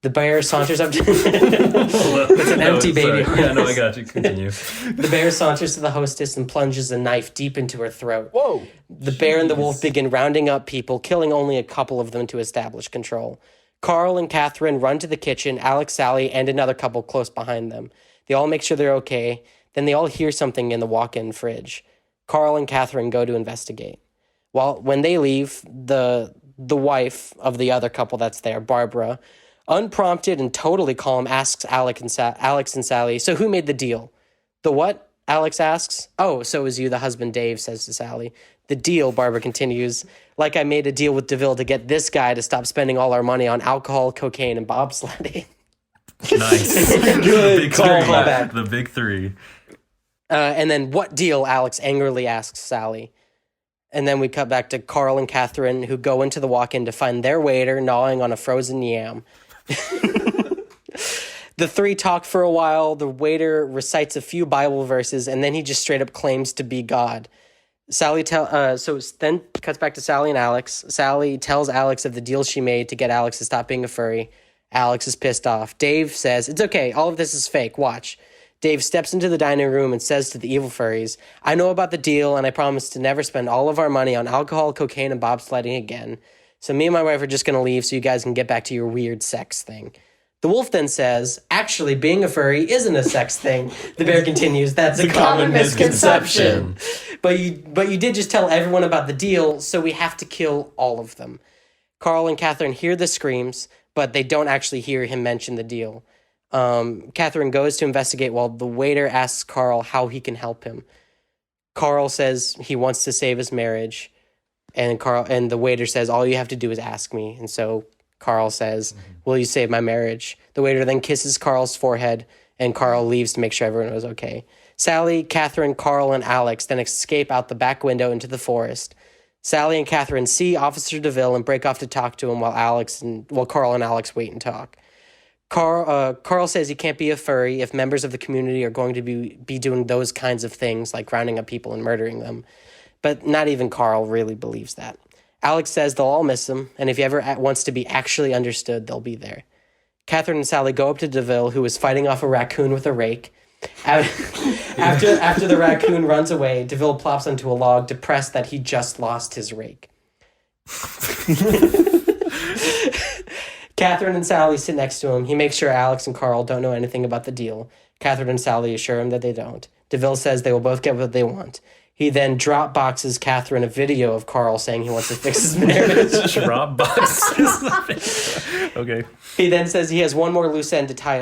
The bear saunters up to... It's an empty baby harness. Yeah, no, I got you. Continue. The bear saunters to the hostess and plunges a knife deep into her throat. Whoa. The bear and the wolf begin rounding up people, killing only a couple of them to establish control. Carl and Catherine run to the kitchen, Alex, Sally, and another couple close behind them. They all make sure they're okay. Then they all hear something in the walk-in fridge. Carl and Catherine go to investigate. When they leave, the wife of the other couple that's there, Barbara, unprompted and totally calm, asks Alex and Sally, so who made the deal? The what? Alex asks. Oh, so it was you, the husband Dave, says to Sally. The deal, Barbara continues, like I made a deal with DeVille to get this guy to stop spending all our money on alcohol, cocaine, and bobsledding. Nice. Good callback. The big 3. And then what deal, Alex angrily asks Sally. And then we cut back to Carl and Catherine, who go into the walk-in to find their waiter gnawing on a frozen yam. The 3 talk for a while. The waiter recites a few Bible verses, and then he just straight up claims to be God. So then cuts back to Sally and Alex. Sally tells Alex of the deal she made to get Alex to stop being a furry. Alex is pissed off. Dave says, it's okay, all of this is fake, watch. Dave steps into the dining room and says to the evil furries, I know about the deal, and I promise to never spend all of our money on alcohol, cocaine, and bobsledding again. So me and my wife are just going to leave so you guys can get back to your weird sex thing. The wolf then says, actually, being a furry isn't a sex thing. The bear continues, that's a common misconception. But you did just tell everyone about the deal, so we have to kill all of them. Carl and Catherine hear the screams, but they don't actually hear him mention the deal. Catherine goes to investigate while the waiter asks Carl how he can help him. Carl says he wants to save his marriage, and the waiter says, all you have to do is ask me. And so Carl says, will you save my marriage? The waiter then kisses Carl's forehead, and Carl leaves to make sure everyone was okay. Sally, Catherine, Carl, and Alex then escape out the back window into the forest. Sally and Catherine see Officer DeVille and break off to talk to him while Carl and Alex wait and talk. Carl says he can't be a furry if members of the community are going to be doing those kinds of things, like rounding up people and murdering them. But not even Carl really believes that. Alex says they'll all miss him, and if he ever wants to be actually understood, they'll be there. Catherine and Sally go up to DeVille, who is fighting off a raccoon with a rake. After the raccoon runs away, DeVille plops onto a log, depressed that he just lost his rake. Catherine and Sally sit next to him. He makes sure Alex and Carl don't know anything about the deal. Catherine and Sally assure him that they don't. DeVille says they will both get what they want. He then drop boxes Catherine a video of Carl saying he wants to fix his marriage. Drop boxes. Okay. He then says he has one more loose end to tie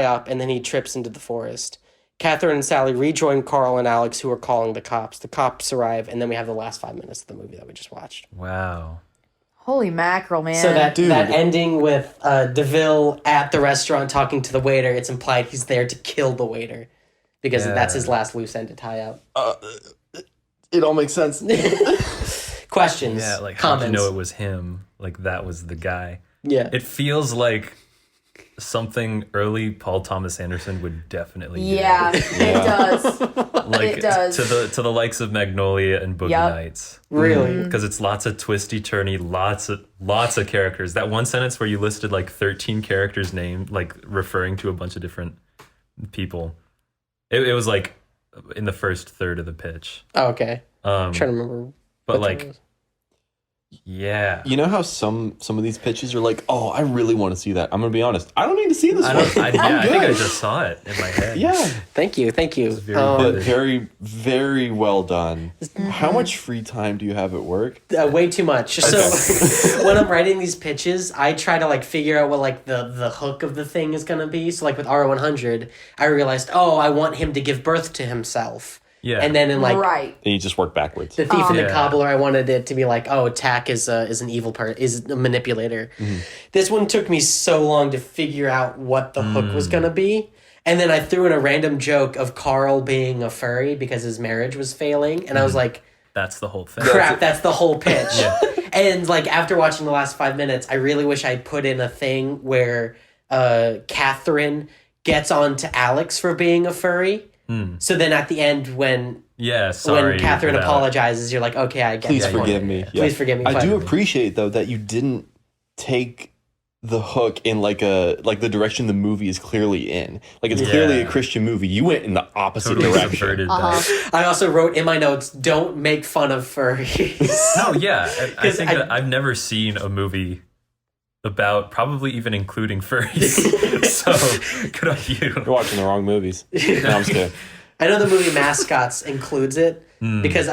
up, and then he trips into the forest. Catherine and Sally rejoin Carl and Alex, who are calling the cops. The cops arrive, and then we have the last 5 minutes of the movie that we just watched. Wow. Holy mackerel, man. So that ending with DeVille at the restaurant talking to the waiter, it's implied he's there to kill the waiter because that's his last loose end to tie up. It all makes sense. Questions? Yeah, like comments? how did you know it was him? Like that was the guy. Yeah. It feels like something early Paul Thomas Anderson would definitely do. Yeah, it does. Like it does. to the likes of Magnolia and Boogie Nights. Really? Because it's lots of twisty turny, lots of characters. That one sentence where you listed like 13 characters named, like referring to a bunch of different people. It was like in the first third of the pitch. Oh, okay. I'm trying to remember. But like, yeah. You know how some of these pitches are like, oh, I really want to see that. I'm gonna be honest. I don't need to see this one. I think I just saw it in my head. Yeah. Thank you. Very But vivid. very, very well done. How much free time do you have at work? Way too much. So when I'm writing these pitches, I try to like figure out what like the hook of the thing is gonna be. So like with R100, I realized, I want him to give birth to himself. Yeah. And then in like Right. And you just work backwards. The Thief and the Yeah. Cobbler, I wanted it to be like, Tack is an evil part, is a manipulator. This one took me so long to figure out what the hook was gonna be. And then I threw in a random joke of Carl being a furry because his marriage was failing. And I was like, That's the whole thing. crap, that's the whole pitch. And like after watching the last 5 minutes, I really wish I'd put in a thing where Catherine gets on to Alex for being a furry. So then at the end when Catherine for that. apologizes, you're like, okay, I get Please it. forgive me. Yeah. Please forgive me. I do Fine. appreciate though that you didn't take the hook in like the direction the movie is clearly in. Like it's clearly a Christian movie. You went in the opposite Totally direction. subverted that. I also wrote in my notes, don't make fun of furries. No, yeah. I think I- that I've never seen a movie about probably even including furries. So good on you. You're watching the wrong movies. No, I'm just kidding. I know the movie Mascots includes it because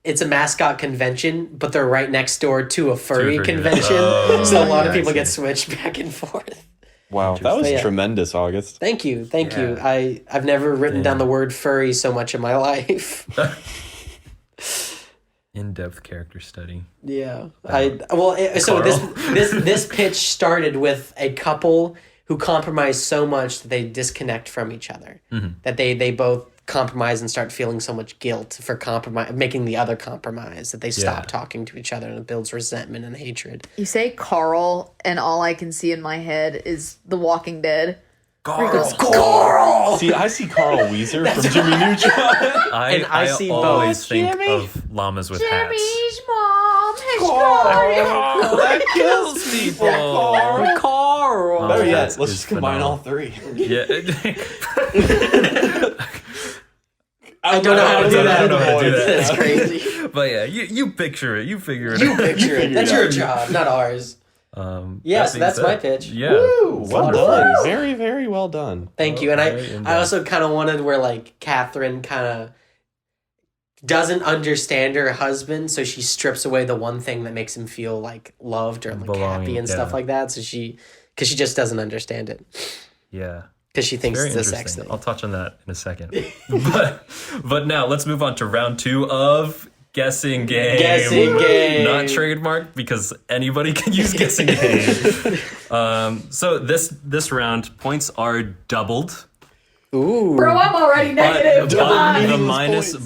it's a mascot convention, but they're right next door to a furry convention. So a lot of people get switched back and forth. Wow, that was Yeah. tremendous, August. Thank you. I've never written down the word furry so much in my life. In-depth character study. Yeah. So this pitch started with a couple who compromise so much that they disconnect from each other. That they both compromise and start feeling so much guilt for making the other compromise that they stop talking to each other, and it builds resentment and hatred. You say Carl, and all I can see in my head is The Walking Dead. Carl! See, I see Carl Weezer from Jimmy Neutron. I see always both. think Jimmy. of llamas with hats. Jimmy's mom has Carl, that kills people. Carl! Better yet, Hats let's is just combine all phenomenal. three. Yeah. I don't know how to do that. I don't know how to do that. That's crazy. But yeah, you picture it. You figure it You out. picture it. That's your job, not ours. Yeah, so that's my pitch. Yeah. Woo, well lot of done. fun. Very, very well done. Thank you. And Very in-depth. I also kind of wanted where like Catherine kind of doesn't understand her husband, so she strips away the one thing that makes him feel like loved or like Belonging, happy and stuff yeah. like that. So because she just doesn't understand it. Yeah. Because she thinks Very it's a interesting. sex thing. I'll touch on that in a second. but now let's move on to round 2 of Guessing Game. Guessing Game. Not trademarked because anybody can use Guessing Game. So this round, points are doubled. Ooh. Bro, I'm already negative.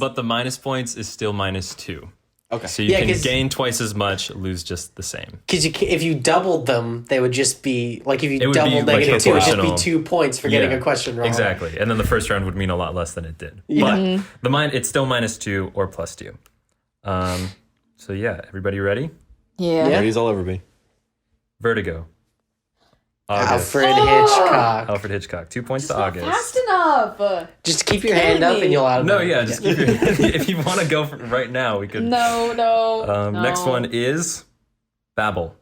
But the minus points is still -2. Okay. So you Yeah, can 'cause- gain twice as much, lose just the same. Because if you doubled them, they would just be like if you It would be, doubled like, negative 2, it would just be proportional. 2 points for getting Yeah, a question wrong. Exactly. And then the first round would mean a lot less than it did. Yeah. But it's still -2 or +2. So yeah, everybody ready? Yeah. Yeah. Ready's all over me. Vertigo. August. Alfred Hitchcock. Alfred Hitchcock. 2 points to Not August. fast enough. Just keep your hand up and you'll out. No, yeah, just keep your if you want to go for, right now, we could. No. Next one is Babel.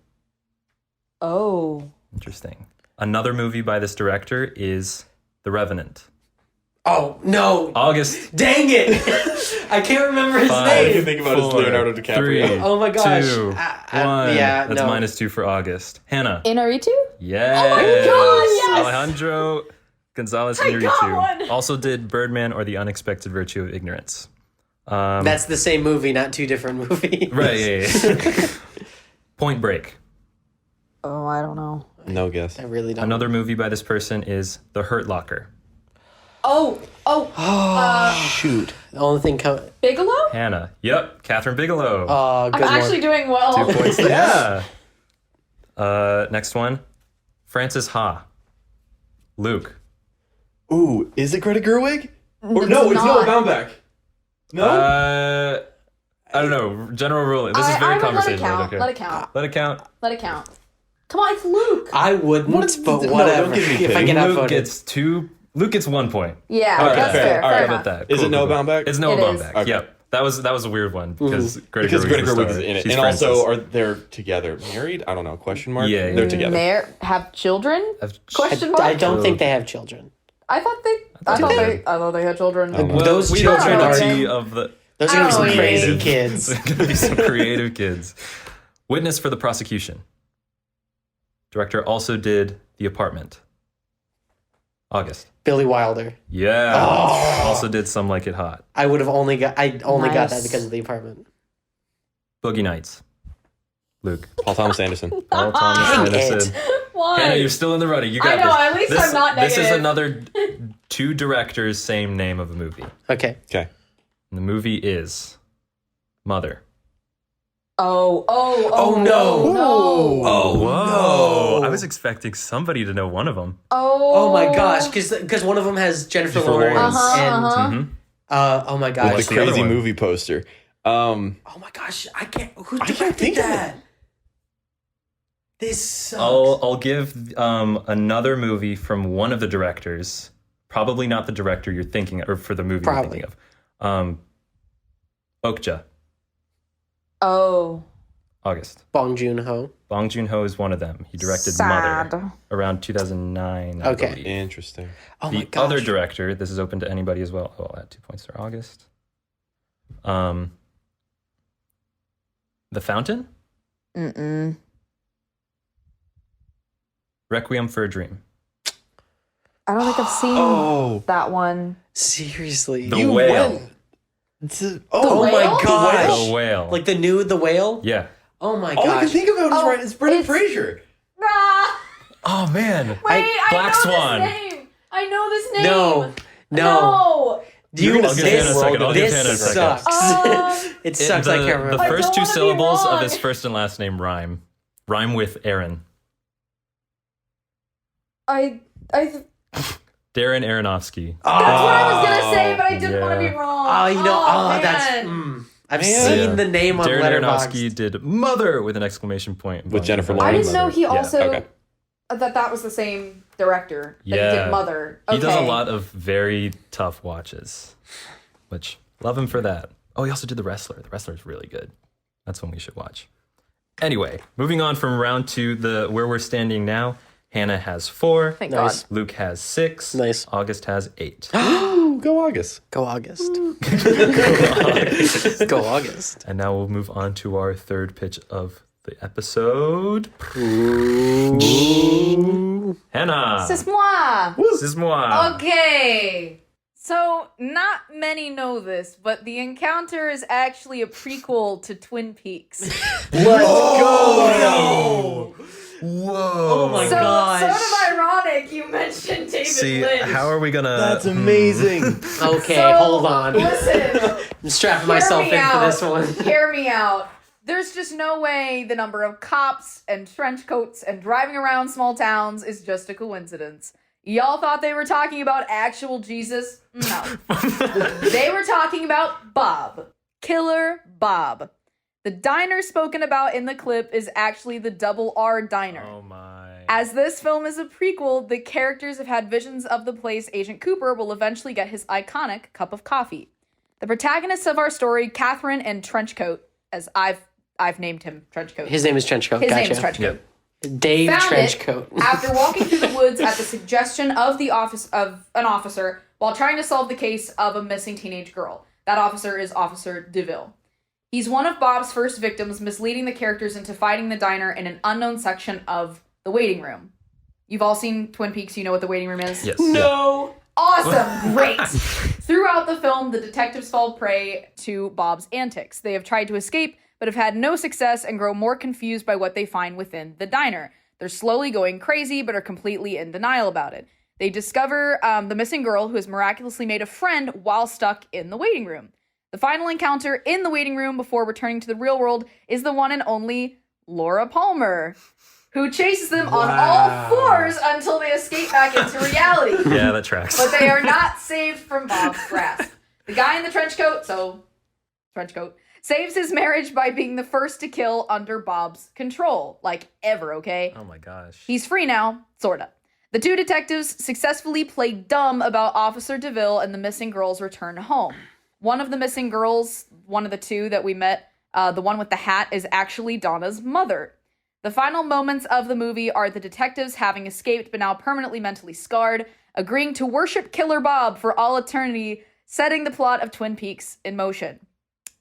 Oh. Interesting. Another movie by this director is The Revenant. Oh no! August. Dang it! I can't remember his Five. All you name. think about is Leonardo DiCaprio. 3, Oh my gosh. 2, 1. Yeah, That's no. -2 for August. Hannah. Inaritu? Yes. Oh my God, yes! Alejandro Gonzalez I got one. Inarritu. Also did Birdman or The Unexpected Virtue of Ignorance. That's the same movie, not two different movies. Right, yeah. Point Break. Oh, I don't know. No guess. I really don't. Another movie by this person is The Hurt Locker. Oh. Shoot. The only thing Bigelow? Hannah. Yep. Catherine Bigelow. Oh, good I'm actually doing well. 2 points there. Yeah. Next one. Frances Ha. Luke. Ooh, is it Greta Gerwig? Or It's no, it's Noah not. Baumbach. No? I don't know. General rule. This is I very would conversational. Let it count. Okay. Let it count. Let it count. Let it count. Come on, it's Luke. I wouldn't, but no, whatever. don't give me if I pity. get Luke outvoted. gets 2. Luke gets 1 point. Yeah, Okay, that's fair. fair. All Fair right, enough. About that. Is it Noah Baumbach? It's Noah It is. Baumbach. Okay. Yep. That was a weird one because Greta Because Greta Gerwig Gerwig is is in it. She's And also, Frances. are they together? Married? I don't know. Question mark? Yeah, yeah. They're together. Have children? I've- Question mark? I don't think they have children. I thought they had children. Well, Those we children are are- the of the. Those are gonna be some Oh, crazy yeah. kids. There's going to be some creative kids. Witness for the prosecution. Director also did The Apartment. August. Billy Wilder. Yeah. Oh. Also did Some Like It Hot. I only got that Nice. because of The Apartment. Boogie Nights. Luke. Paul Thomas Anderson. Paul Thomas Dang Anderson. Why? Hannah, you're still in the running. You got I know, this. at least I'm not This is negative. another 2 directors, same name of a movie. Okay. Okay. And the movie is Mother. Oh no. no. Oh, whoa. no. I was expecting somebody to know one of them. Oh my gosh, because one of them has Jennifer Lawrence Lawrence. and oh my With gosh, What's the the other crazy one? movie poster. oh my gosh, I can't. Who I can't directed think of that? This sucks. I'll give another movie from one of the directors. Probably not the director you're thinking or for the movie Probably. you're thinking of. Okja. Oh. August. Bong Joon-ho. Bong Joon-ho is one of them. He directed Sad. Mother around 2009. I Okay. believe. Interesting. Oh my The gosh. other director, this is open to anybody as well. Oh, I'll add 2 points for August. The Fountain? Mm-mm. Requiem for a Dream. I don't think I've seen Oh. that one. Seriously. The Whale. went. Oh Whale? my gosh. The Whale. Like the whale? Yeah. Oh my All I can gosh. think about is Oh, right. It's Brendan it's- Fraser. Ah, Oh, man. wait, I Black know Swan. this name. I know this name. No. No. Do you You're gonna I'll give say Hannah a second. I'll give Hannah a This second. sucks. It sucks. I can't remember. The I first don't 2 wanna be syllables of wrong. his first and last name rhyme. Rhyme with Aaron. That's Darren Aronofsky. what I was gonna say, but I didn't want to be Yeah. wrong. Oh, you know, that's. man. I've Man. seen Yeah. the name on Darren Letterboxd. Aronofsky did Mother with an exclamation point. With Jennifer I Lawrence. didn't know he Yeah. also Okay. that was the same director that he Yeah. did Mother. He Okay. does a lot of very tough watches, which love him for that. Oh, he also did The Wrestler. The Wrestler is really good. That's one we should watch. Anyway, moving on from round 2, where we're standing now. Hannah has 4. Thank Nice. God. Luke has 6. Nice. August has 8. Ooh, go August. Go August. Go August. And now we'll move on to our third pitch of the episode. Hannah. C'est moi. C'est moi. Okay. So, not many know this, but The Encounter is actually a prequel to Twin Peaks. Let's go. Whoa. Oh my So, gosh. sort of ironic you mentioned David See, Lynch. how are we gonna... That's amazing. Okay, So, hold on. Listen. I'm strapping Hear myself me in for out. this one. Hear me out. There's just no way the number of cops and trench coats and driving around small towns is just a coincidence. Y'all thought they were talking about actual Jesus? No. They were talking about Bob. Killer Bob. The diner spoken about in the clip is actually the Double R Diner. Oh my. As this film is a prequel, the characters have had visions of the place Agent Cooper will eventually get his iconic cup of coffee. The protagonists of our story, Catherine and Trenchcoat, as I've named him Trenchcoat. His name is Trenchcoat. His Gotcha. name is Trenchcoat. Yep. Dave Found Trenchcoat. it after walking through the woods at the suggestion of an officer while trying to solve the case of a missing teenage girl. That officer is Officer DeVille. He's one of Bob's first victims, misleading the characters into finding the diner in an unknown section of the waiting room. You've all seen Twin Peaks, you know what the waiting room is? Yes. No. Awesome! Great! Throughout the film, the detectives fall prey to Bob's antics. They have tried to escape, but have had no success and grow more confused by what they find within the diner. They're slowly going crazy, but are completely in denial about it. They discover the missing girl who has miraculously made a friend while stuck in the waiting room. The final encounter in the waiting room before returning to the real world is the one and only Laura Palmer, who chases them on all fours until they escape back into reality. Yeah, that tracks. But they are not saved from Bob's grasp. The guy in the trench coat, saves his marriage by being the first to kill under Bob's control. Like, ever, okay? Oh my gosh. He's free now, sorta. The two detectives successfully play dumb about Officer DeVille and the missing girl's return home. One of the missing girls, one of the two that we met, the one with the hat, is actually Donna's mother. The final moments of the movie are the detectives having escaped but now permanently mentally scarred, agreeing to worship Killer Bob for all eternity, setting the plot of Twin Peaks in motion.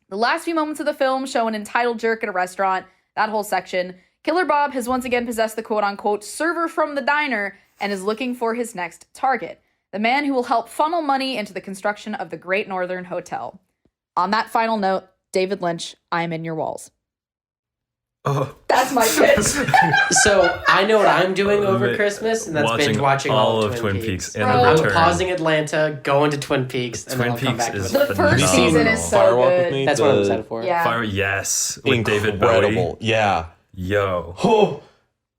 The last few moments of the film show an entitled jerk at a restaurant, that whole section. Killer Bob has once again possessed the quote-unquote server from the diner and is looking for his next target, the man who will help funnel money into the construction of the Great Northern Hotel. On that final note, David Lynch, I am in your walls. Oh. That's my pitch. So I know what I'm doing over Christmas, and that's binge watching all of Twin Peaks. and Bro. the I'm return. pausing Atlanta, going to Twin Peaks, and then I'll come back to is it. The first season is so Firewalk good. with me. That's what I'm excited for. Yeah. Fire, yes, with David Incredible. Bowie. Yeah. Yo, Oh,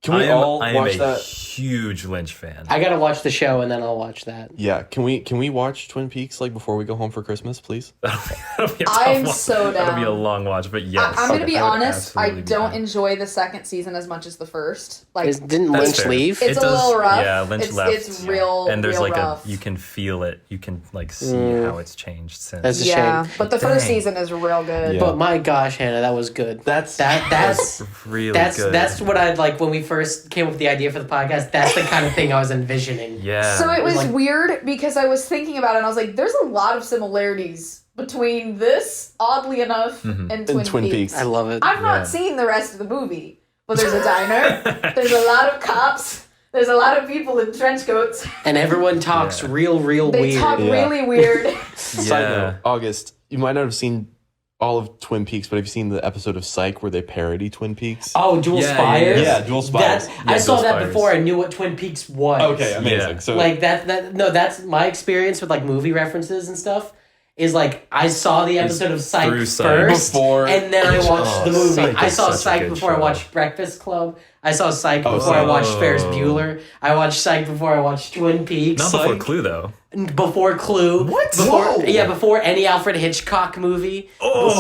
can we all I am watch a that? huge Lynch fan. I gotta watch the show, and then I'll watch that. Yeah. Can we watch Twin Peaks like before we go home for Christmas, please? That'll be a I'm tough watch. so That'll be a down. long watch, but yes. I'm gonna be I would honest, I absolutely be don't down. enjoy the second season as much as the first. Like, Didn't That's Lynch fair. leave? It's It a little rough. Yeah, Lynch It's- left. it's real- and there's real like rough. you can feel it. You can like see how it's changed since. That's a yeah, shame. but the first Dang. season is real good. Yeah. But my gosh, Hannah, that was good. That's really good. that's what I like when we first came up with the idea for the podcast. That's the kind of thing I was envisioning. Yeah. So it was like- weird because I was thinking about it and I was like, there's a lot of similarities between this, oddly enough, and Twin Peaks. I love it. I've not Yeah. seen the rest of the movie, but there's a diner, there's a lot of cops, there's a lot of people in trench coats. And everyone talks Yeah. real They weird. talk Yeah. really weird. Side Yeah. note, August, you might not have seen all of Twin Peaks, but have you seen the episode of Psych where they parody Twin Peaks? Oh, Dual Yeah, Spires? yeah, Dual Spires. I saw Dual that Spires. before I knew what Twin Peaks was. Okay, amazing. Yeah. So Like that's my experience with like movie references and stuff. Is like I saw the episode of Psych through Psych. first, Before- and then I watched the movie. Psych I is saw such a Psych good before I show. watched Breakfast Club. I saw Psych before I Psych. watched Ferris Bueller. I watched Psych before I watched Twin Peaks. Not before Psych. Clue though. Before Clue. What? Before, Whoa. yeah, before any Alfred Hitchcock movie.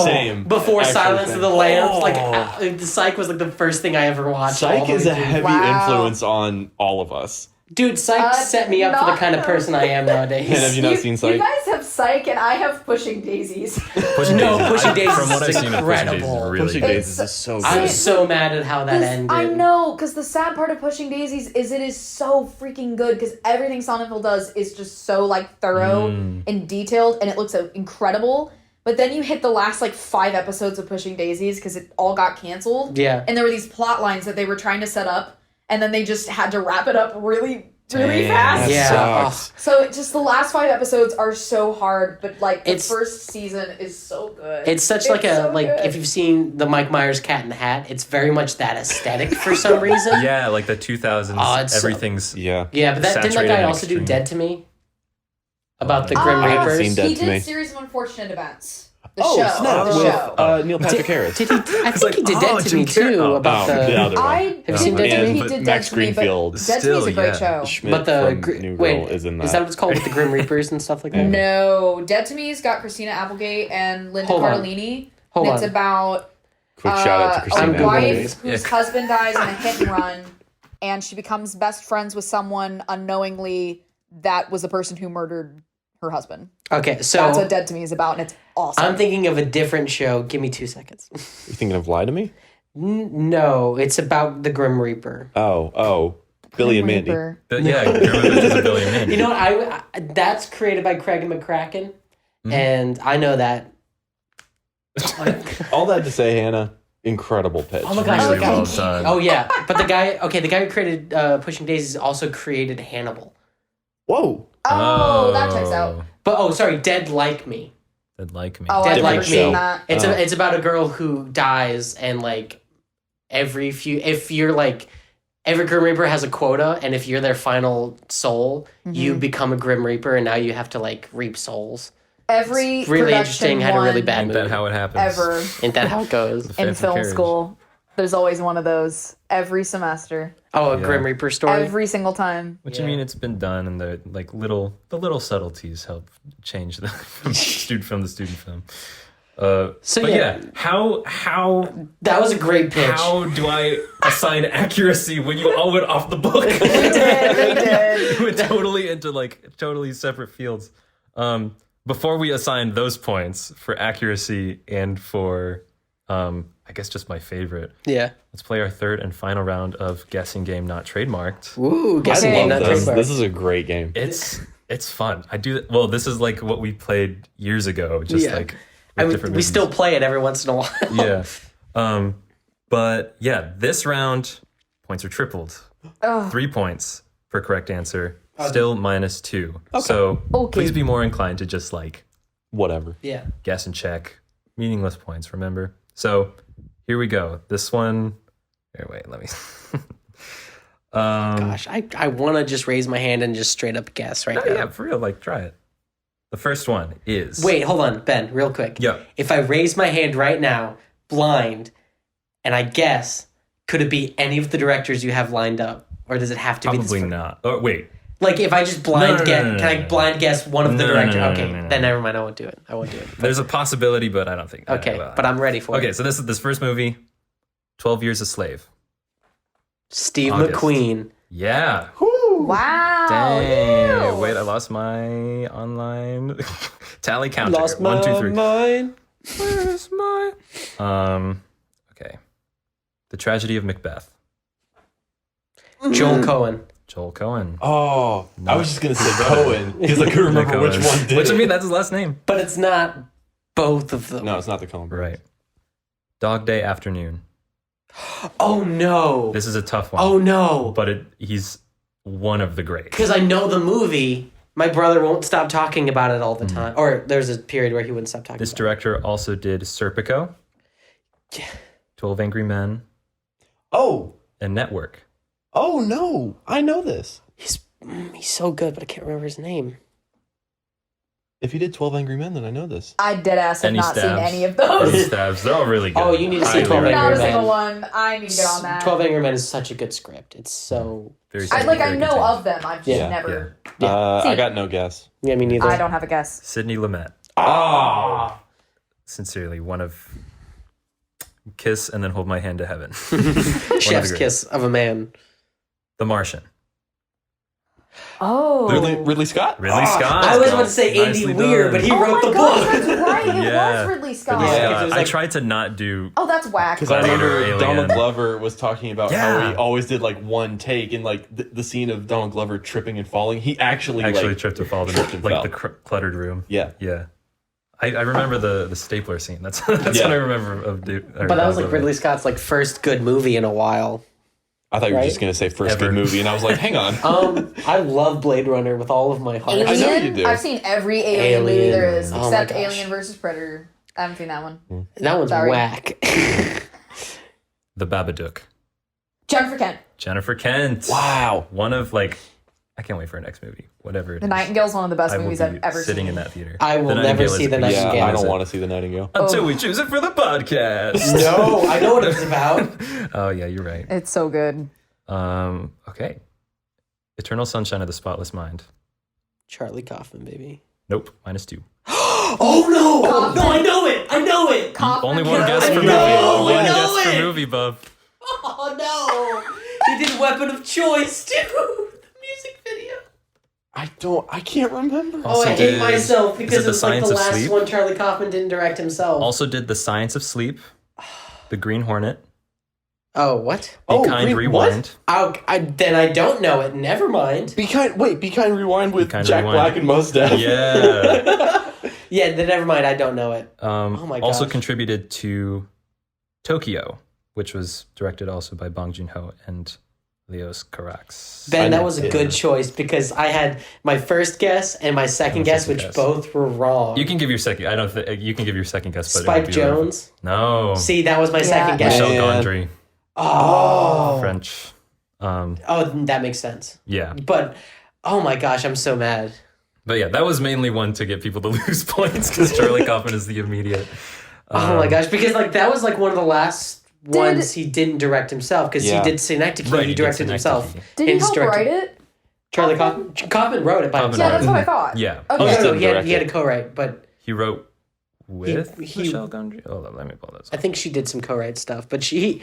Same. Before Actually, Silence same. of the Lambs. Oh. Like the Psych was like the first thing I ever watched. all Psych the is way a through. heavy Wow. influence on all of us. Dude, Psych set me up for the not kind of know. person I am nowadays. And have you not seen Psych? You guys have Psych and I have Pushing Daisies. Pushing No, Daisies. Pushing Daisies From what is I've seen of Pushing Daisies is incredible. really Pushing good. Daisies is so good. I was so mad at how that ended. I know, because the sad part of Pushing Daisies is it is so freaking good because everything Sonnenfeld does is just so like thorough and detailed and it looks incredible. But then you hit the last like 5 episodes of Pushing Daisies because it all got canceled. Yeah. And there were these plot lines that they were trying to set up and then they just had to wrap it up really fast. That Yeah. sucks. So it just the last 5 episodes are so hard, but like the It's- first season is so good. It's such like a so like good. if you've seen the Mike Myers Cat in the Hat, it's very much that aesthetic for some reason. Yeah, like the 2000s. Oh, it's so- everything's. Yeah. Yeah, but didn't that Saturated guy and also do extreme. Dead to Me? About the I Grim haven't Reapers? seen Dead he to did Me. a series of unfortunate events. The Oh, show. snap. The With show. Neil Patrick Harris. Did he? I think like, he did oh, Dead to Jim Me Carrey. too. Oh, About the the. other one. I Have you didn't seen Dead to think Me? he And did Max Dead to Me, but Greenfield. Dead to Me is Still, a great yeah. show. Schmidt But the from New Girl wait, is in that. is that what it's called with the Grim Reapers and stuff like that? No, Dead to Me's got Christina Applegate and Linda Hold on. Cardellini. Hold and it's on. about Quick shout out to I'm Christina Googling a it. Applegate. wife whose Yeah. husband dies in a hit and run, and she becomes best friends with someone unknowingly that was the person who murdered her husband. Okay, so That's what Dead to Me is about, and it's awesome. I'm thinking of a different show. Give me 2 seconds. You thinking of Lie to Me? No, it's about the Grim Reaper. Oh, Billy and Mandy. Reaper. Yeah, Grim is a Billy and Mandy. You know what? I that's created by Craig McCracken, and I know that. All that to say, Hannah, incredible pitch. Oh my gosh! Really the guy- well done. Oh yeah, but the guy who created Pushing Daisies also created Hannibal. Whoa. Oh, that checks out. But sorry, Dead Like Me. Dead Like Me. Oh, Dead I've Like never Me. seen that. It's about a girl who dies, and like every Grim Reaper has a quota, and if you're their final soul, you become a Grim Reaper, and now you have to like reap souls. Every It's really production interesting. Had a really one bad Ain't movie. that how it happens? ever Ain't that how it goes? in Fancy film carriage. school. There's always one of those every semester, Oh, a Yeah. Grim Reaper story. every single time. Which I mean, it's been done, and the little subtleties help change the student film to student film. So but yeah. how That was a great pitch. how do I assign accuracy when you all went off the book? They did. We went totally into totally separate fields. Before we assign those points for accuracy and for I guess just my favorite, Yeah. let's play our third and final round of guessing game not trademarked. Ooh, I guessing Okay. game love not this. trademark. This is a great game. It's fun. I do. Well, this is like what we played years ago. Just Yeah. like with I mean, different we movies. still play it every once in a while. Yeah. But yeah, this round points are tripled. 3 points per correct answer. Still -2. So Okay. please be more inclined to just like Whatever. Yeah. guess and check. Meaningless points, remember? So here we go. This one. Here, wait, let me. Gosh, I want to just raise my hand and just straight up guess right Oh, now. yeah, for real. Like, try it. The first one is. Wait, hold on, Ben, real quick. Yeah. If I raise my hand right now, blind, and I guess, could it be any of the directors you have lined up? Or does it have to be Probably this? not. Oh, wait. Like, if I just blind No, guess, no, can I no. blind guess one of the No, no, directors? no, no, Okay, no, no, then no. never mind, I won't do it. There's a possibility, but I don't think. Okay, but I'm ready for Okay, it. so this first movie, 12 Years a Slave. Steve August. McQueen. Yeah. Wow. Dang. ew. Wait, I lost my online tally counter. Lost 1, 2, my 3. mind. Where's my? Okay. The Tragedy of Macbeth. Joel Cohen. Joel Cohen. Oh, I was just gonna say Cohen because I couldn't remember which Cohen. one did. Which I it. mean, that's his last name. But it's not both of them. No, it's not the Cohen. Right. Dog Day Afternoon. Oh, no. This is a tough one. Oh, no. But he's one of the greats. Because I know the movie. My brother won't stop talking about it all the time. Or there's a period where he wouldn't stop talking This about director also did Serpico, Yeah. 12 Angry Men, Oh, and Network. oh no, I know this. it. He's so good, but I can't remember his name. If you did 12 Angry Men, then I know this. I dead ass have Any not stabs? seen any of those. Any stabs. They're all really good. Oh, you need to see Highly 12 Angry Not a Men. single one. I need to get on that. 12 Angry Men is such a good script. It's so... Very I very know contained. of them. I've just Yeah. never. Yeah. See. I got no guess. Yeah, me neither. I don't have a guess. Sidney Lumet. Ah. Sincerely, one of Kiss and then Hold My Hand to Heaven. One of the Chef's greats. kiss of a man. The Martian. Oh. Ridley Scott? Ridley Scott. I was about to say Nicely Andy Weir, done. but he Oh wrote my the gosh, book. that's right. It Yeah. was Ridley Scott. Ridley Yeah, 'cause Scott. it was I like- tried to not do. Oh, that's whack. Because I Gladiator, remember Alien. Donald Glover was talking about how Yeah. he always did like one take, and like the scene of Donald Glover tripping and falling, he actually like, tripped to fall tripped and like fell. the cluttered room. Yeah. Yeah. I remember the stapler scene. That's what Yeah. I remember of. But that was like Ridley Scott's like first good movie in a while. I thought you were Right? just gonna say first Ever. good movie, and I was like, hang on. I love Blade Runner with all of my heart. Alien? I know you do. I've seen every Alien movie Alien. there is, Oh my except gosh. Alien versus Predator. I haven't seen that one. That one's Sorry. whack. The Babadook. Jennifer Kent. Jennifer Kent. Wow. One of like, I can't wait for her next movie. Whatever. it The is. Nightingale's one of the best I will movies be I've ever sitting seen. in that theater. I will never see The Yeah, Nightingale. I don't want to see the Nightingale. Until we choose it for the podcast. No, I know what it's about. Oh yeah, you're right. It's so good. Okay. Eternal Sunshine of the Spotless Mind. Charlie Kaufman, baby. Nope. -2. Oh no! Kaufman. No, I know it! I know it! Kaufman. Only one guess for I movie. know One it. guess for movie, bub. Oh no! He did Weapon of Choice too. The music video. I can't remember. Oh, I hate did- myself is because it it was like Science the of last Sleep? one Charlie Kaufman didn't direct himself. Also did The Science of Sleep, The Green Hornet, Oh, what? Be Kind Green- Rewind. Then I don't know it. Never mind. Be Kind Rewind with Kind Jack Rewind. Black and Mos Def. Yeah. Yeah, then never mind. I don't know it. Oh my Also gosh. contributed to Tokyo, which was directed also by Bong Joon-ho and Leos Carax. Ben, that know was a it. good choice because I had my first guess and my second And guess, second which guess. both were wrong. You can give your second. I don't think you can give your second guess. But it Spike would be wrong. Jones. No. See, that was my second guess. Michel Man. Gondry, Oh. French. Oh, that makes sense. Yeah, But oh my gosh, I'm so mad. but yeah, that was mainly one to get people to lose points because Charlie Kaufman is the immediate. Oh my gosh, because like that was like one of the last ones he didn't direct himself because Yeah. he did Synecdoche. Right, he he did directed Synecdoche. himself. Did he And help directed- write it? Charlie Kaufman wrote it by Kaufman Yeah, himself. that's what I thought. Yeah. Oh Okay. no, didn't he had direct a it. co-write, but He wrote with he- Michel Gondry. Oh, let me pull this I up. think she did some co-write stuff. But he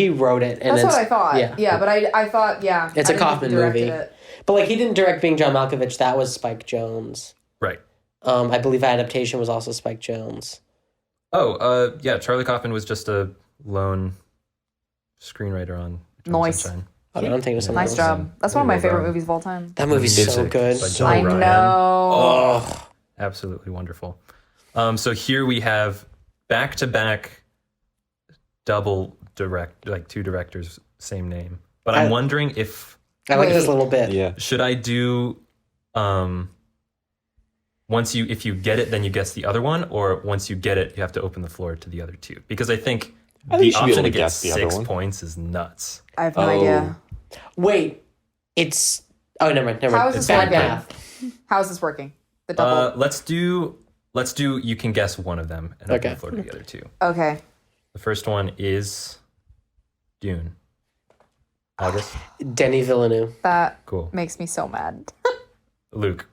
wrote it. And That's then, what I thought. Yeah. Yeah, but I thought, yeah. It's a I didn't think he Kaufman directed movie. it. But like he didn't direct Being John Malkovich. That was Spike Jones. Right. I believe Adaptation was also Spike Jones. Oh, yeah. Charlie Kaufman was just a lone screenwriter on Eternal Nice. Sunshine. Oh, no, I'm thinking of something Nice else. job. That's one of my Well favorite done. movies of all time. That movie's so Music good. by So John I Ryan. know. Oh, Absolutely wonderful. So here we have back-to-back double direct, like two directors, same name. But I'm I- wondering if I like this Wait. little bit. Yeah. should I do if you get it, then you guess the other one, or once you get it, you have to open the floor to the other two? Because I think I think the you should be option able to to get guess the other 6 one. points is nuts. I have no Oh. idea. Wait, it's never mind. How is this Bad working? math. How is this working? The double. Let's do. You can guess one of them and open Okay. the floor to the other two. Okay. The first one is Dune. August. Denis Villeneuve. That Cool. makes me so mad. Luke.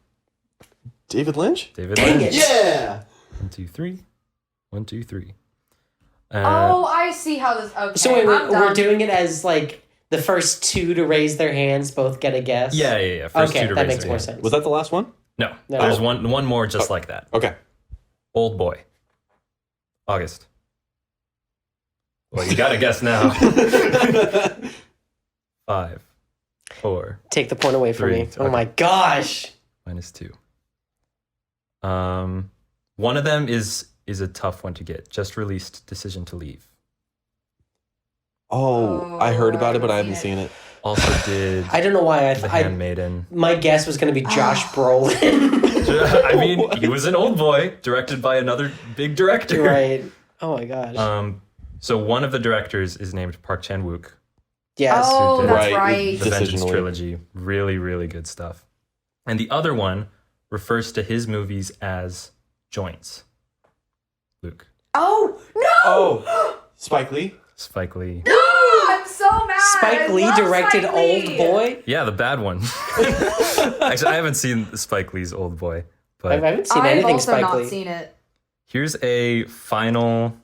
David Lynch? David Dang Lynch. it. Yeah. 1, 2, 3. 1, 2, 3. Oh, I see how this. Okay. So wait, I'm we're done. doing it as like the first two to raise their hands both get a guess. Yeah. First Okay, two to that raise makes their more hand. sense. Was that the last one? No, No. there's Oh. one more just like that. Okay. Old Boy. August. Well, you gotta guess now. 5, 4, Take the point away from 3. me. Oh my gosh. -2. One of them is a tough one to get. Just released Decision to Leave. Oh, I heard about it, but I haven't haven't seen it. Also did I don't know why The I Handmaiden. my guess was going to be Josh Brolin. I mean, he was an old boy, directed by another big director. Right. Oh my gosh. So one of the directors is named Park Chan-wook. Yes. Oh, did- that's Right, right. The Decision Vengeance to Leave. trilogy. Really, really good stuff. And the other one refers to his movies as joints. Luke. Oh no! Oh, Spike Lee? Spike Lee. No! I'm so mad. Spike I Lee love directed Spike Old Lee. Boy. Yeah, the bad one. Actually, I haven't seen Spike Lee's Old Boy. I But haven't seen I've anything also Spike not Lee. seen it. here's a final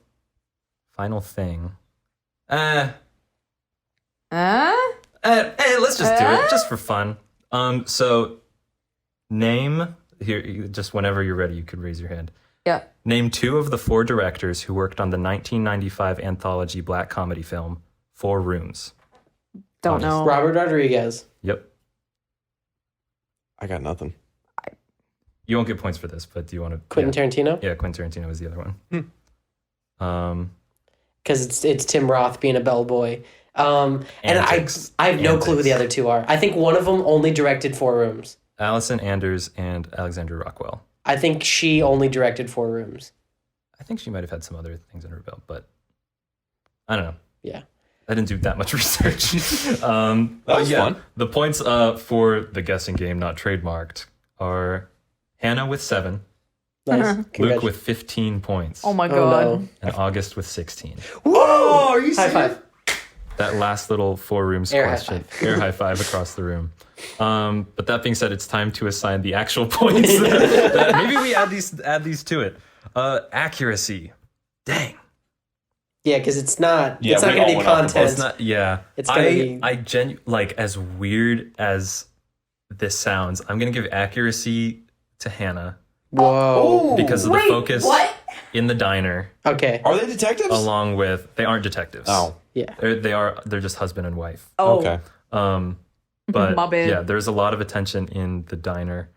thing. Huh? Hey, let's just do it, just for fun. So name here, just whenever you're ready, you could raise your hand. Yeah. Name 2 of the 4 directors who worked on the 1995 anthology black comedy film 4 Rooms. Don't know. Robert Rodriguez. Yep. I got nothing. You won't get points for this, but do you want to? Quentin Tarantino. Yeah, Quentin Tarantino was the other one. Because it's Tim Roth being a bellboy. And Antics. I have no clue who Antics. the other two are. I think one of them only directed 4 Rooms. Allison Anders and Alexandra Rockwell. I think she only directed 4 Rooms. I think she might have had some other things in her belt, but I don't know. Yeah. I didn't do that much research. That was fun. The points for the guessing game, not trademarked, are Hannah with 7, Nice. Luke Congrats. with 15 points, Oh my Oh, god. no. and August with 16. Whoa! Are you High five. That last little 4 Rooms Air high question, air high five across the room. But that being said, it's time to assign the actual points. Maybe we add these to it. Accuracy. Dang. Yeah, because it's not. Yeah, it's not we going to all be went off the content. It's not. Yeah, It's gonna be- like as weird as this sounds. I'm gonna give accuracy to Hannah Whoa. because of the Wait, focus what? in the diner, Okay. Are they detectives? along with they aren't detectives. Oh, Yeah. They're just husband and wife. Oh, okay. But My bad. yeah, there's a lot of attention in the diner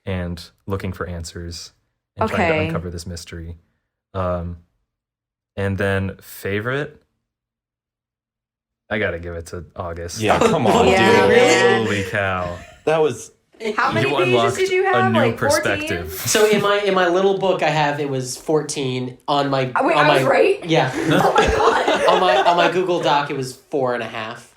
and looking for answers and trying to Okay. uncover this mystery. And then favorite, I gotta give it to August. Yeah, come on, Yeah. dude. Really? Holy cow! That was How many You pages unlocked did you have? a new Like 14? perspective. So in my little book, I have it was 14 on my. Wait, on I my, was right? Yeah. Oh my god. on my Google Doc, it was 4.5.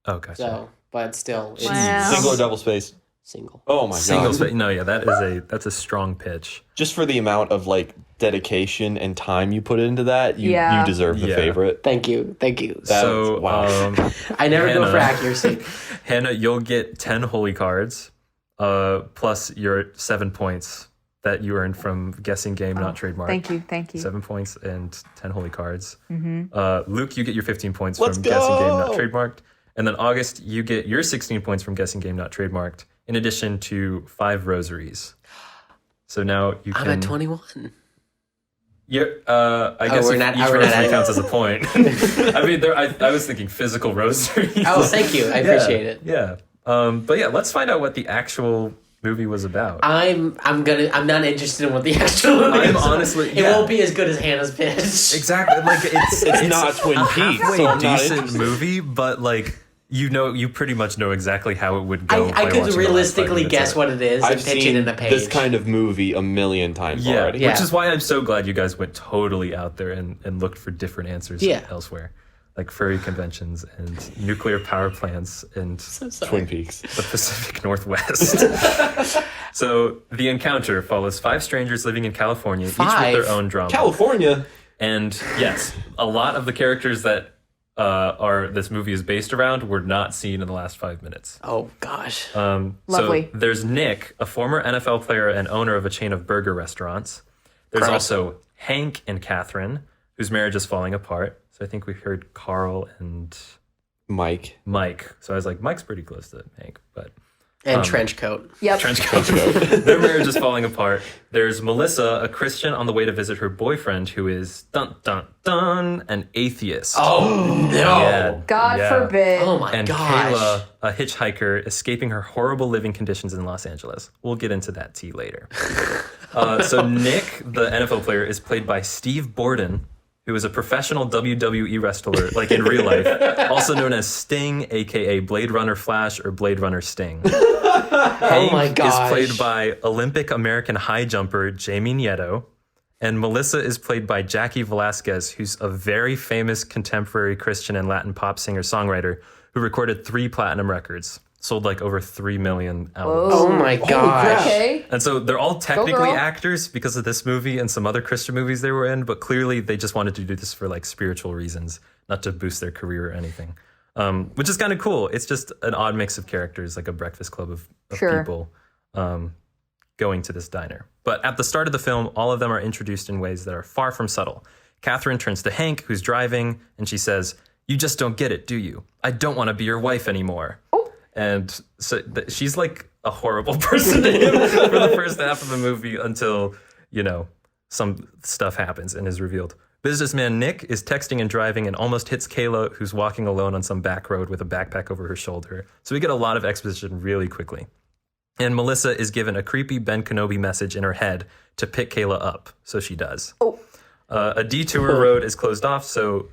Oh gosh. So, but still, it's Wow. single or double space. single. Oh my Single god. space. No, yeah, that's a strong pitch. Just for the amount of like dedication and time you put into that, you Yeah. deserve the Yeah. favorite. Thank you. That So, was- wow. I never go Hannah. for accuracy. Hannah, you'll get 10 holy cards, plus your 7 points that you earned from guessing game, not trademark. Thank you. 7 points and 10 holy cards. Luke, you get your 15 points Let's from guessing game, go! not trademarked. And then August, you get your 16 points from guessing game, not trademarked, in addition to 5 rosaries. So now you can. I'm at 21. You're, I guess we're if not- each we're not rosary at- counts as a point. I mean, I was thinking physical rosaries. Oh, thank you. I appreciate it. Yeah. But yeah, let's find out what the actual movie was about. I'm not interested in what the actual movie I'm is. honestly- It yeah. won't be as good as Hannah's pitch. Exactly. Like it's not Twin Peaks, halfway so I'm not decent interested. movie, but like you pretty much know exactly how it would go. I by could watching the last 5 realistically minutes guess of it. what it is I've and pitch seen it in a page. this kind of movie a million times already. Yeah. Which is why I'm so glad you guys went totally out there and looked for different answers Yeah. elsewhere. Like furry conventions and nuclear power plants and Twin Peaks. the Pacific Northwest. So the encounter follows 5 strangers living in California, each with 5? their own drama. California. And yes, a lot of the characters that this movie is based around were not seen in the last 5 minutes. Oh gosh. Lovely. So there's Nick, a former NFL player and owner of a chain of burger restaurants. There's Gross. also Hank and Catherine, whose marriage is falling apart. So I think we heard Carl and Mike. Mike. So I was like, Mike's pretty close to Hank, but And trench coat. Yep. trench coat. Their marriage is falling apart. There's Melissa, a Christian on the way to visit her boyfriend, who is dun dun dun an atheist. Oh no. Yeah. God Yeah. forbid. Oh my And gosh. Kayla, a hitchhiker, escaping her horrible living conditions in Los Angeles. We'll get into that tea later. So Nick, the NFL player, is played by Steve Borden, who is a professional WWE wrestler, like in real life, also known as Sting, aka Blade Runner Flash or Blade Runner Sting. Oh my gosh. is played by Olympic American high jumper Jamie Nieto, and Melissa is played by Jackie Velasquez, who's a very famous contemporary Christian and Latin pop singer-songwriter who recorded 3 platinum records, sold like over 3 million albums. Oh my gosh. Okay. And so they're all technically girl. actors because of this movie and some other Christian movies they were in, but clearly they just wanted to do this for like spiritual reasons, not to boost their career or anything. Which is kind of cool. It's just an odd mix of characters, like a breakfast club of Sure. people going to this diner. But at the start of the film, all of them are introduced in ways that are far from subtle. Catherine turns to Hank, who's driving, and she says, "You just don't get it, do you? I don't want to be your wife anymore." And so she's like a horrible person to him for the first half of the movie until, some stuff happens and is revealed. Businessman Nick is texting and driving and almost hits Kayla, who's walking alone on some back road with a backpack over her shoulder. So we get a lot of exposition really quickly. And Melissa is given a creepy Ben Kenobi message in her head to pick Kayla up. So she does. A detour road is closed off, so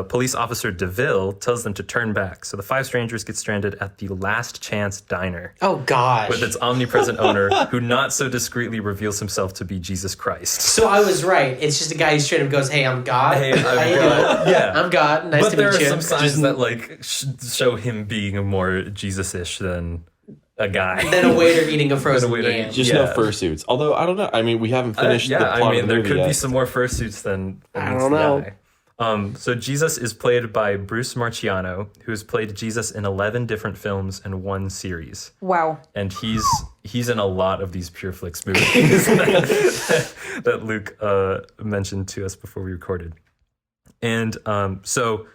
police officer DeVille tells them to turn back. So the 5 strangers get stranded at the Last Chance Diner Oh gosh. with its omnipresent owner, who not so discreetly reveals himself to be Jesus Christ. So I was right. It's just a guy who straight up goes, "Hey, I'm God. Hey, How you doing? Yeah. I'm God. Nice But to there meet are you." some signs that like show him being more Jesus-ish than a guy. Then a waiter eating a frozen waiter yam. Just Yeah. no fursuits. Although, I don't know. I mean, we haven't finished the plot of the there movie could yet. be some more fursuits than I meets don't the know. eye. So Jesus is played by Bruce Marciano, who has played Jesus in 11 different films and 1 series. Wow. And he's in a lot of these Pure Flix movies that Luke mentioned to us before we recorded. And so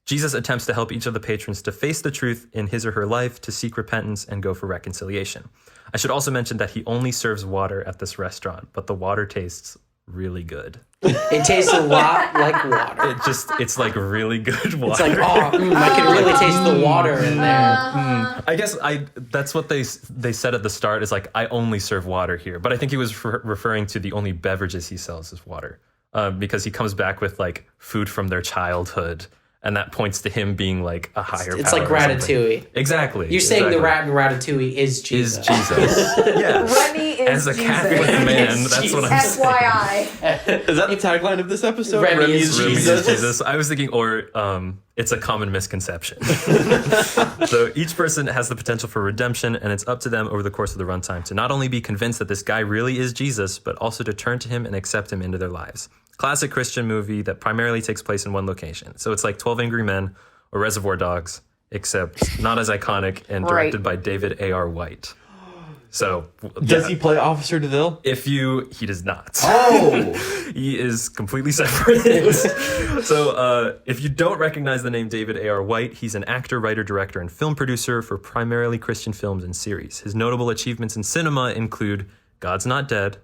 Jesus attempts to help each of the patrons to face the truth in his or her life, to seek repentance, and go for reconciliation. I should also mention that he only serves water at this restaurant, but the water tastes really good. It tastes a lot like water. It's like really good water. It's like, I can really taste the water in there. I guess that's what they said at the start, is like, I only serve water here. But I think he was referring to the only beverages he sells is water, because he comes back with like food from their childhood. And that points to him being like a higher It's power like or something. Ratatouille. Exactly. You're saying the rat in Ratatouille is Jesus. Is Jesus. Yeah. Remy is As a Jesus. Catholic man, that's what I'm saying. FYI. Is that the tagline of this episode? Remy is Remy is Jesus. Jesus. I was thinking, it's a common misconception. So each person has the potential for redemption, and it's up to them over the course of the runtime to not only be convinced that this guy really is Jesus, but also to turn to him and accept him into their lives. Classic Christian movie that primarily takes place in one location. So it's like 12 Angry Men or Reservoir Dogs, except not as iconic and directed by David A.R. White. So Does he play Officer DeVille? he does not. Oh! He is completely separate. So if you don't recognize the name David A.R. White, he's an actor, writer, director, and film producer for primarily Christian films and series. His notable achievements in cinema include God's Not Dead,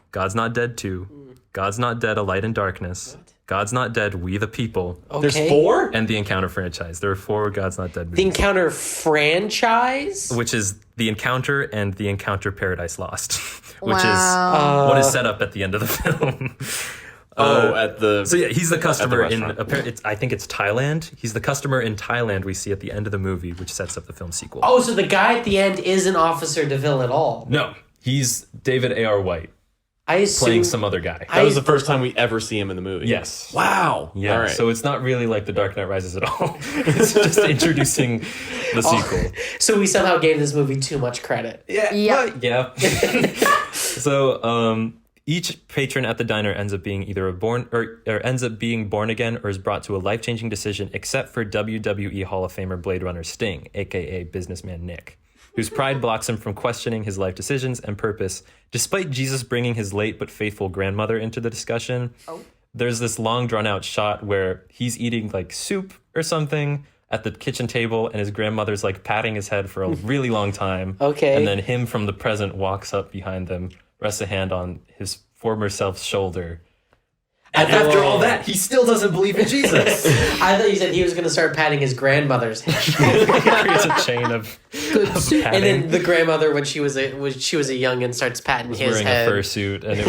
God's Not Dead 2, God's Not Dead, A Light in Darkness, God's Not Dead, We the People, Okay. There's 4? and The Encounter franchise. There are 4 God's Not Dead The movies, Encounter franchise? which is The Encounter and The Encounter Paradise Lost, which Wow. is what is set up at the end of the film. At the... So yeah, he's the customer in, restaurant. I think it's Thailand. He's the customer in Thailand we see at the end of the movie, which sets up the film sequel. Oh, so the guy at the end isn't Officer DeVille at all. No, he's David A.R. White I assume playing some other guy. That was the first time we ever see him in the movie. Yes. Wow. Yeah, All right. so it's not really like The Dark Knight Rises at all. It's just introducing the sequel. So we somehow gave this movie too much credit. Yeah. Yep. Yeah. So each patron at the diner ends up being either born again or is brought to a life-changing decision, except for WWE Hall of Famer Blade Runner Sting, aka Businessman Nick, whose pride blocks him from questioning his life decisions and purpose, despite Jesus bringing his late but faithful grandmother into the discussion. There's this long drawn-out shot where he's eating like soup or something at the kitchen table, and his grandmother's like patting his head for a really long time. Okay. And then him from the present walks up behind them, rests a hand on his former self's shoulder. And after all that, he still doesn't believe in Jesus. I thought you said he was going to start patting his grandmother's head. He creates a chain of patting. And then the grandmother, when she was a youngin, starts patting his wearing head. a fursuit, and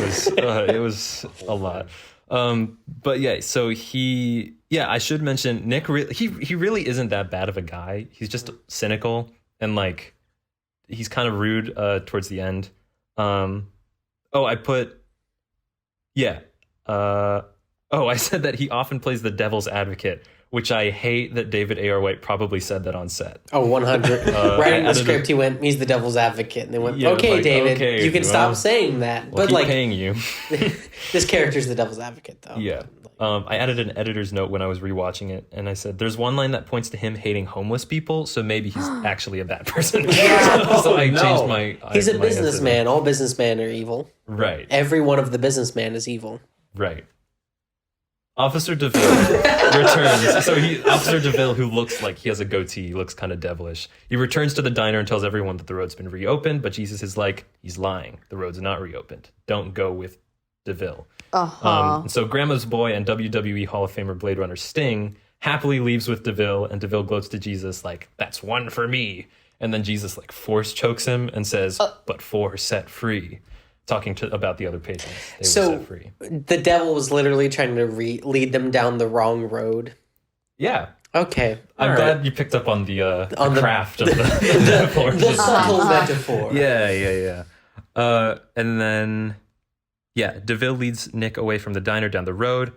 it was a lot. But yeah, so I should mention Nick. He really isn't that bad of a guy. He's just cynical and like he's kind of rude towards the end. I said that he often plays the devil's advocate, which I hate that David A.R. White probably said that on set. Oh, 100. Writing the script, he went, he's the devil's advocate. And they went, Yeah, okay, like, David, okay, you can well, stop saying that. We'll But keep like, paying you. this character's the devil's advocate, though. Yeah. I added an editor's note when I was rewatching it, and I said, there's one line that points to him hating homeless people, so maybe he's actually a bad person. So I changed my... He's a my businessman. answer. All businessmen are evil. Right. Every one of the businessmen is evil. Right. Officer DeVille returns. So Officer DeVille, who looks like he has a goatee, looks kind of devilish. He returns to the diner and tells everyone that the road's been reopened, but Jesus is like, he's lying. The road's not reopened. Don't go with DeVille. So Grandma's Boy and WWE Hall of Famer Blade Runner Sting happily leaves with DeVille, and DeVille gloats to Jesus like, that's one for me. And then Jesus like force chokes him and says, but 4 set free. Talking about the other patrons. They were set free. The devil was literally trying to lead them down the wrong road. Yeah. Okay. I'm all glad right. you picked up on the the- craft of the metaphor. The subtle metaphor. Yeah. And then, DeVille leads Nick away from the diner down the road.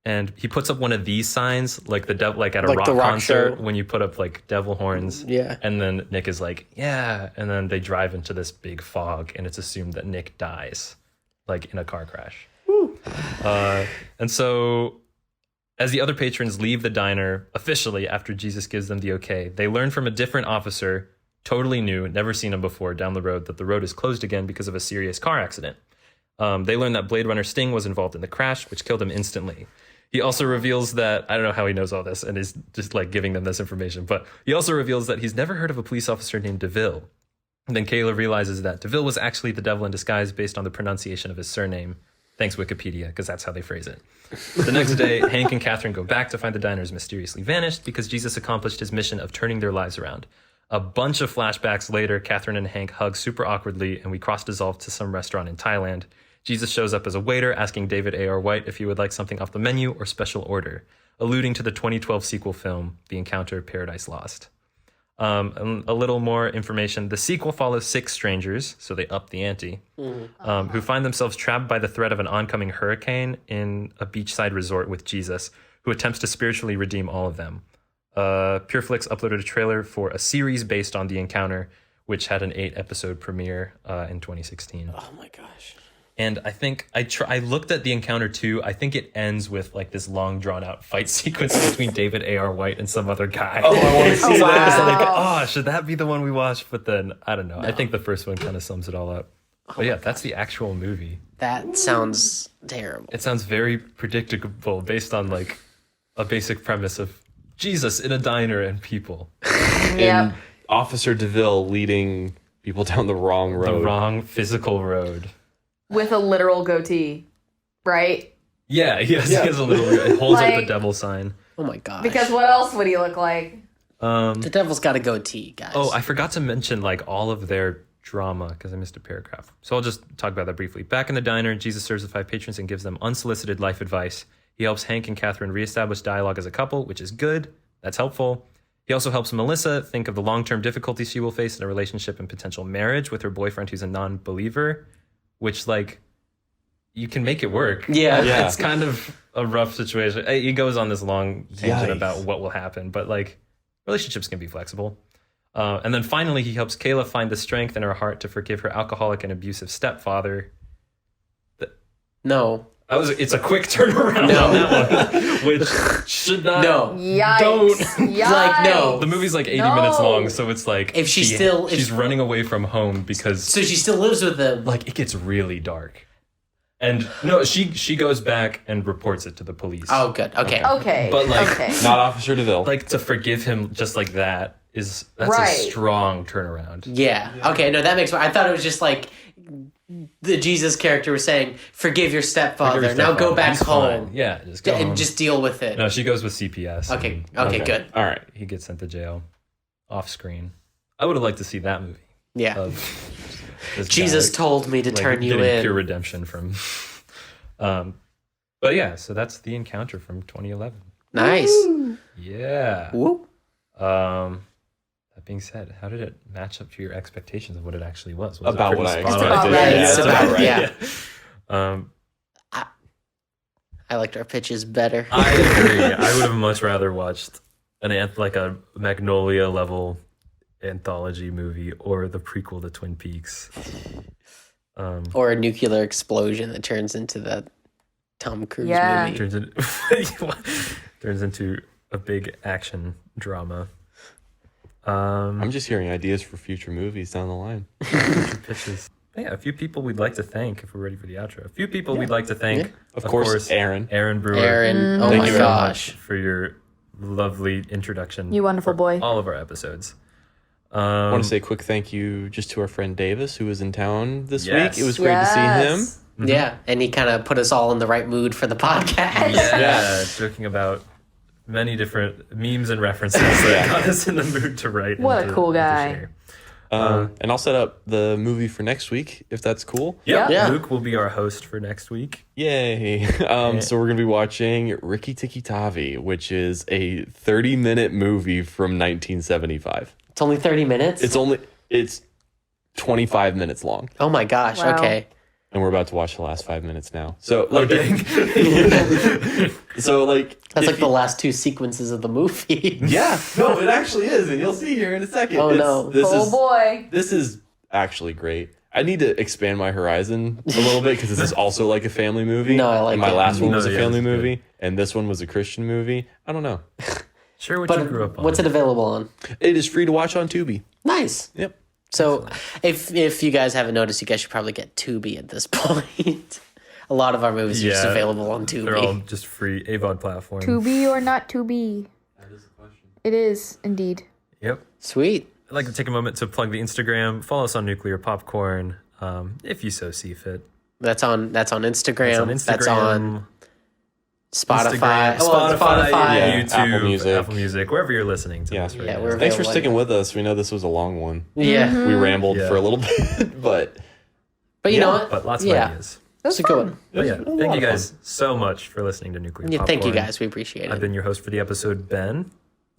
And he puts up one of these signs, like the devil, like at a Like rock the rock concert show. when you put up like devil horns. Yeah. And then Nick is like, yeah. And then they drive into this big fog, and it's assumed that Nick dies, like in a car crash. And so, as the other patrons leave the diner officially after Jesus gives them the okay, they learn from a different officer, totally new, never seen him before, down the road, that the road is closed again because of a serious car accident. They learn that Blade Runner Sting was involved in the crash, which killed him instantly. He also reveals that, I don't know how he knows all this and is just like giving them this information, but he also reveals that he's never heard of a police officer named DeVille. And then Kayla realizes that DeVille was actually the devil in disguise based on the pronunciation of his surname. Thanks, Wikipedia, because that's how they phrase it. The next day, Hank and Catherine go back to find the diners mysteriously vanished because Jesus accomplished his mission of turning their lives around. A bunch of flashbacks later, Catherine and Hank hug super awkwardly, and we cross-dissolve to some restaurant in Thailand. Jesus shows up as a waiter, asking David A.R. White if he would like something off the menu or special order, alluding to the 2012 sequel film, The Encounter Paradise Lost. And a little more information. The sequel follows 6 strangers, so they up the ante, who find themselves trapped by the threat of an oncoming hurricane in a beachside resort with Jesus, who attempts to spiritually redeem all of them. Pureflix uploaded a trailer for a series based on The Encounter, which had an 8-episode premiere in 2016. Oh my gosh. And I think I looked at The Encounter 2. I think it ends with like this long drawn out fight sequence between David A.R. White and some other guy. Oh, I want to see So I was that. like, oh, should that be the one we watched? But then I don't know. I think the first one kind of sums it all up. But yeah, that's the actual movie. That sounds terrible. It sounds very predictable based on like a basic premise of Jesus in a diner and people. Yeah. Officer DeVille leading people down the wrong road. The wrong physical road. With a literal goatee, right? Yeah, he has a little. It holds up the Like- devil sign. Oh my gosh. Because what else would he look like? the devil's got a goatee, guys. Oh, I forgot to mention like all of their drama because I missed a paragraph. So I'll just talk about that briefly. Back in the diner, Jesus serves the 5 patrons and gives them unsolicited life advice. He helps Hank and Catherine reestablish dialogue as a couple, which is good. That's helpful. He also helps Melissa think of the long-term difficulties she will face in a relationship and potential marriage with her boyfriend who's a non-believer, which like you can make it work. Yeah. Yeah. It's kind of a rough situation. He goes on this long tangent Yikes. about what will happen, but like relationships can be flexible. And then finally, he helps Kayla find the strength in her heart to forgive her alcoholic and abusive stepfather. No. It's a quick turnaround No. on that one, which should not. No. Yikes. Don't. Yikes. Like, no. The movie's like 80 No. minutes long, so it's like If she's running away from home because So she still lives with them. like it gets really dark. And no, she goes back and reports it to the police. Oh, good. Okay. Okay. But, like, okay. Not Officer DeVille. Like to forgive him just like that's Right. a strong turnaround. Yeah. Okay. No, that makes. I thought it was just like the Jesus character was saying, "Forgive your stepfather. Forgive your Now go stepfather. back He's home fine. Yeah, just go and home. just deal with it." No, she goes with CPS. Okay. and Okay. Good. All right. He gets sent to jail off screen. I would have liked to see that movie. Yeah. Of this Jesus guy, told me to like, turn you getting in. pure redemption from. But yeah, so that's The Encounter from 2011. Nice. Yeah. Whoop. That being said, how did it match up to your expectations of what it actually was? Was About it what I pretty spot expected. on? Right. It's that's about about right. Yeah. I liked our pitches better. I agree. I would have much rather watched like a Magnolia level anthology movie or the prequel to Twin Peaks. Or a nuclear explosion that turns into that Tom Cruise Yeah. movie. Turns into a big action drama. I'm just hearing ideas for future movies down the line. Pitches. Yeah, a few people we'd like to thank if we're ready for the outro. A few people we'd like to thank. Yeah. Of course, Aaron. Aaron Brewer. Aaron. Oh Thank my you very gosh. For your lovely introduction. You wonderful for boy. All of our episodes. I want to say a quick thank you just to our friend Davis, who was in town this Yes. week. It was great to see him. Yes. Yeah, and he kind of put us all in the right mood for the podcast. Yeah, joking about many different memes and references that got us in the mood to write. What and a to- cool and to guy. share. And I'll set up the movie for next week, if that's cool. Yep. Yeah. Luke will be our host for next week. Yay. So we're going to be watching Rikki-tikki-tavi, which is a 30-minute movie from 1975. It's only 30 minutes? It's 25 minutes long. Oh my gosh, Wow. okay. And we're about to watch the last 5 minutes now. So, like, dang. so like, That's if like the last 2 sequences of the movie. yeah, no, it actually is, and you'll see here in a second. Oh, no. Oh boy. This is actually great. I need to expand my horizon a little bit because this is also like a family movie. No, I like and my it. last one No, was a yeah, family it's good. movie, and this one was a Christian movie. I don't know. Share what you grew up But on. what's it available on? It is free to watch on Tubi. Nice. Yep. So if you guys haven't noticed, you guys should probably get Tubi at this point. A lot of our movies are just Yeah. available on Tubi. They're all just free AVOD platform. To be or not to be? That is the question. It is indeed. Yep. Sweet. I'd like to take a moment to plug the Instagram. Follow us on Nuclear Popcorn, if you so see fit. That's on Instagram. It's That's on Spotify. Instagram, Spotify. Yeah, YouTube, Apple Music. wherever you're listening to Yeah. this right Yeah, now. we're Thanks for available. sticking with us. We know this was a long one. Yeah. We rambled Yeah. for a little bit, but But you know what? But lots of Yeah. ideas. It's a good one. But yeah, It was a thank lot you of guys so much for listening to Nuclear Yeah, Popcorn. thank you guys. We appreciate I've it. been your host for the episode, Ben,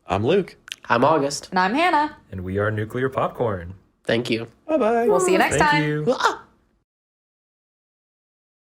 I'm Luke. I'm August. And I'm Hannah. and we are Nuclear Popcorn. Thank you. Bye bye. We'll see you next Thank time. you. Ah!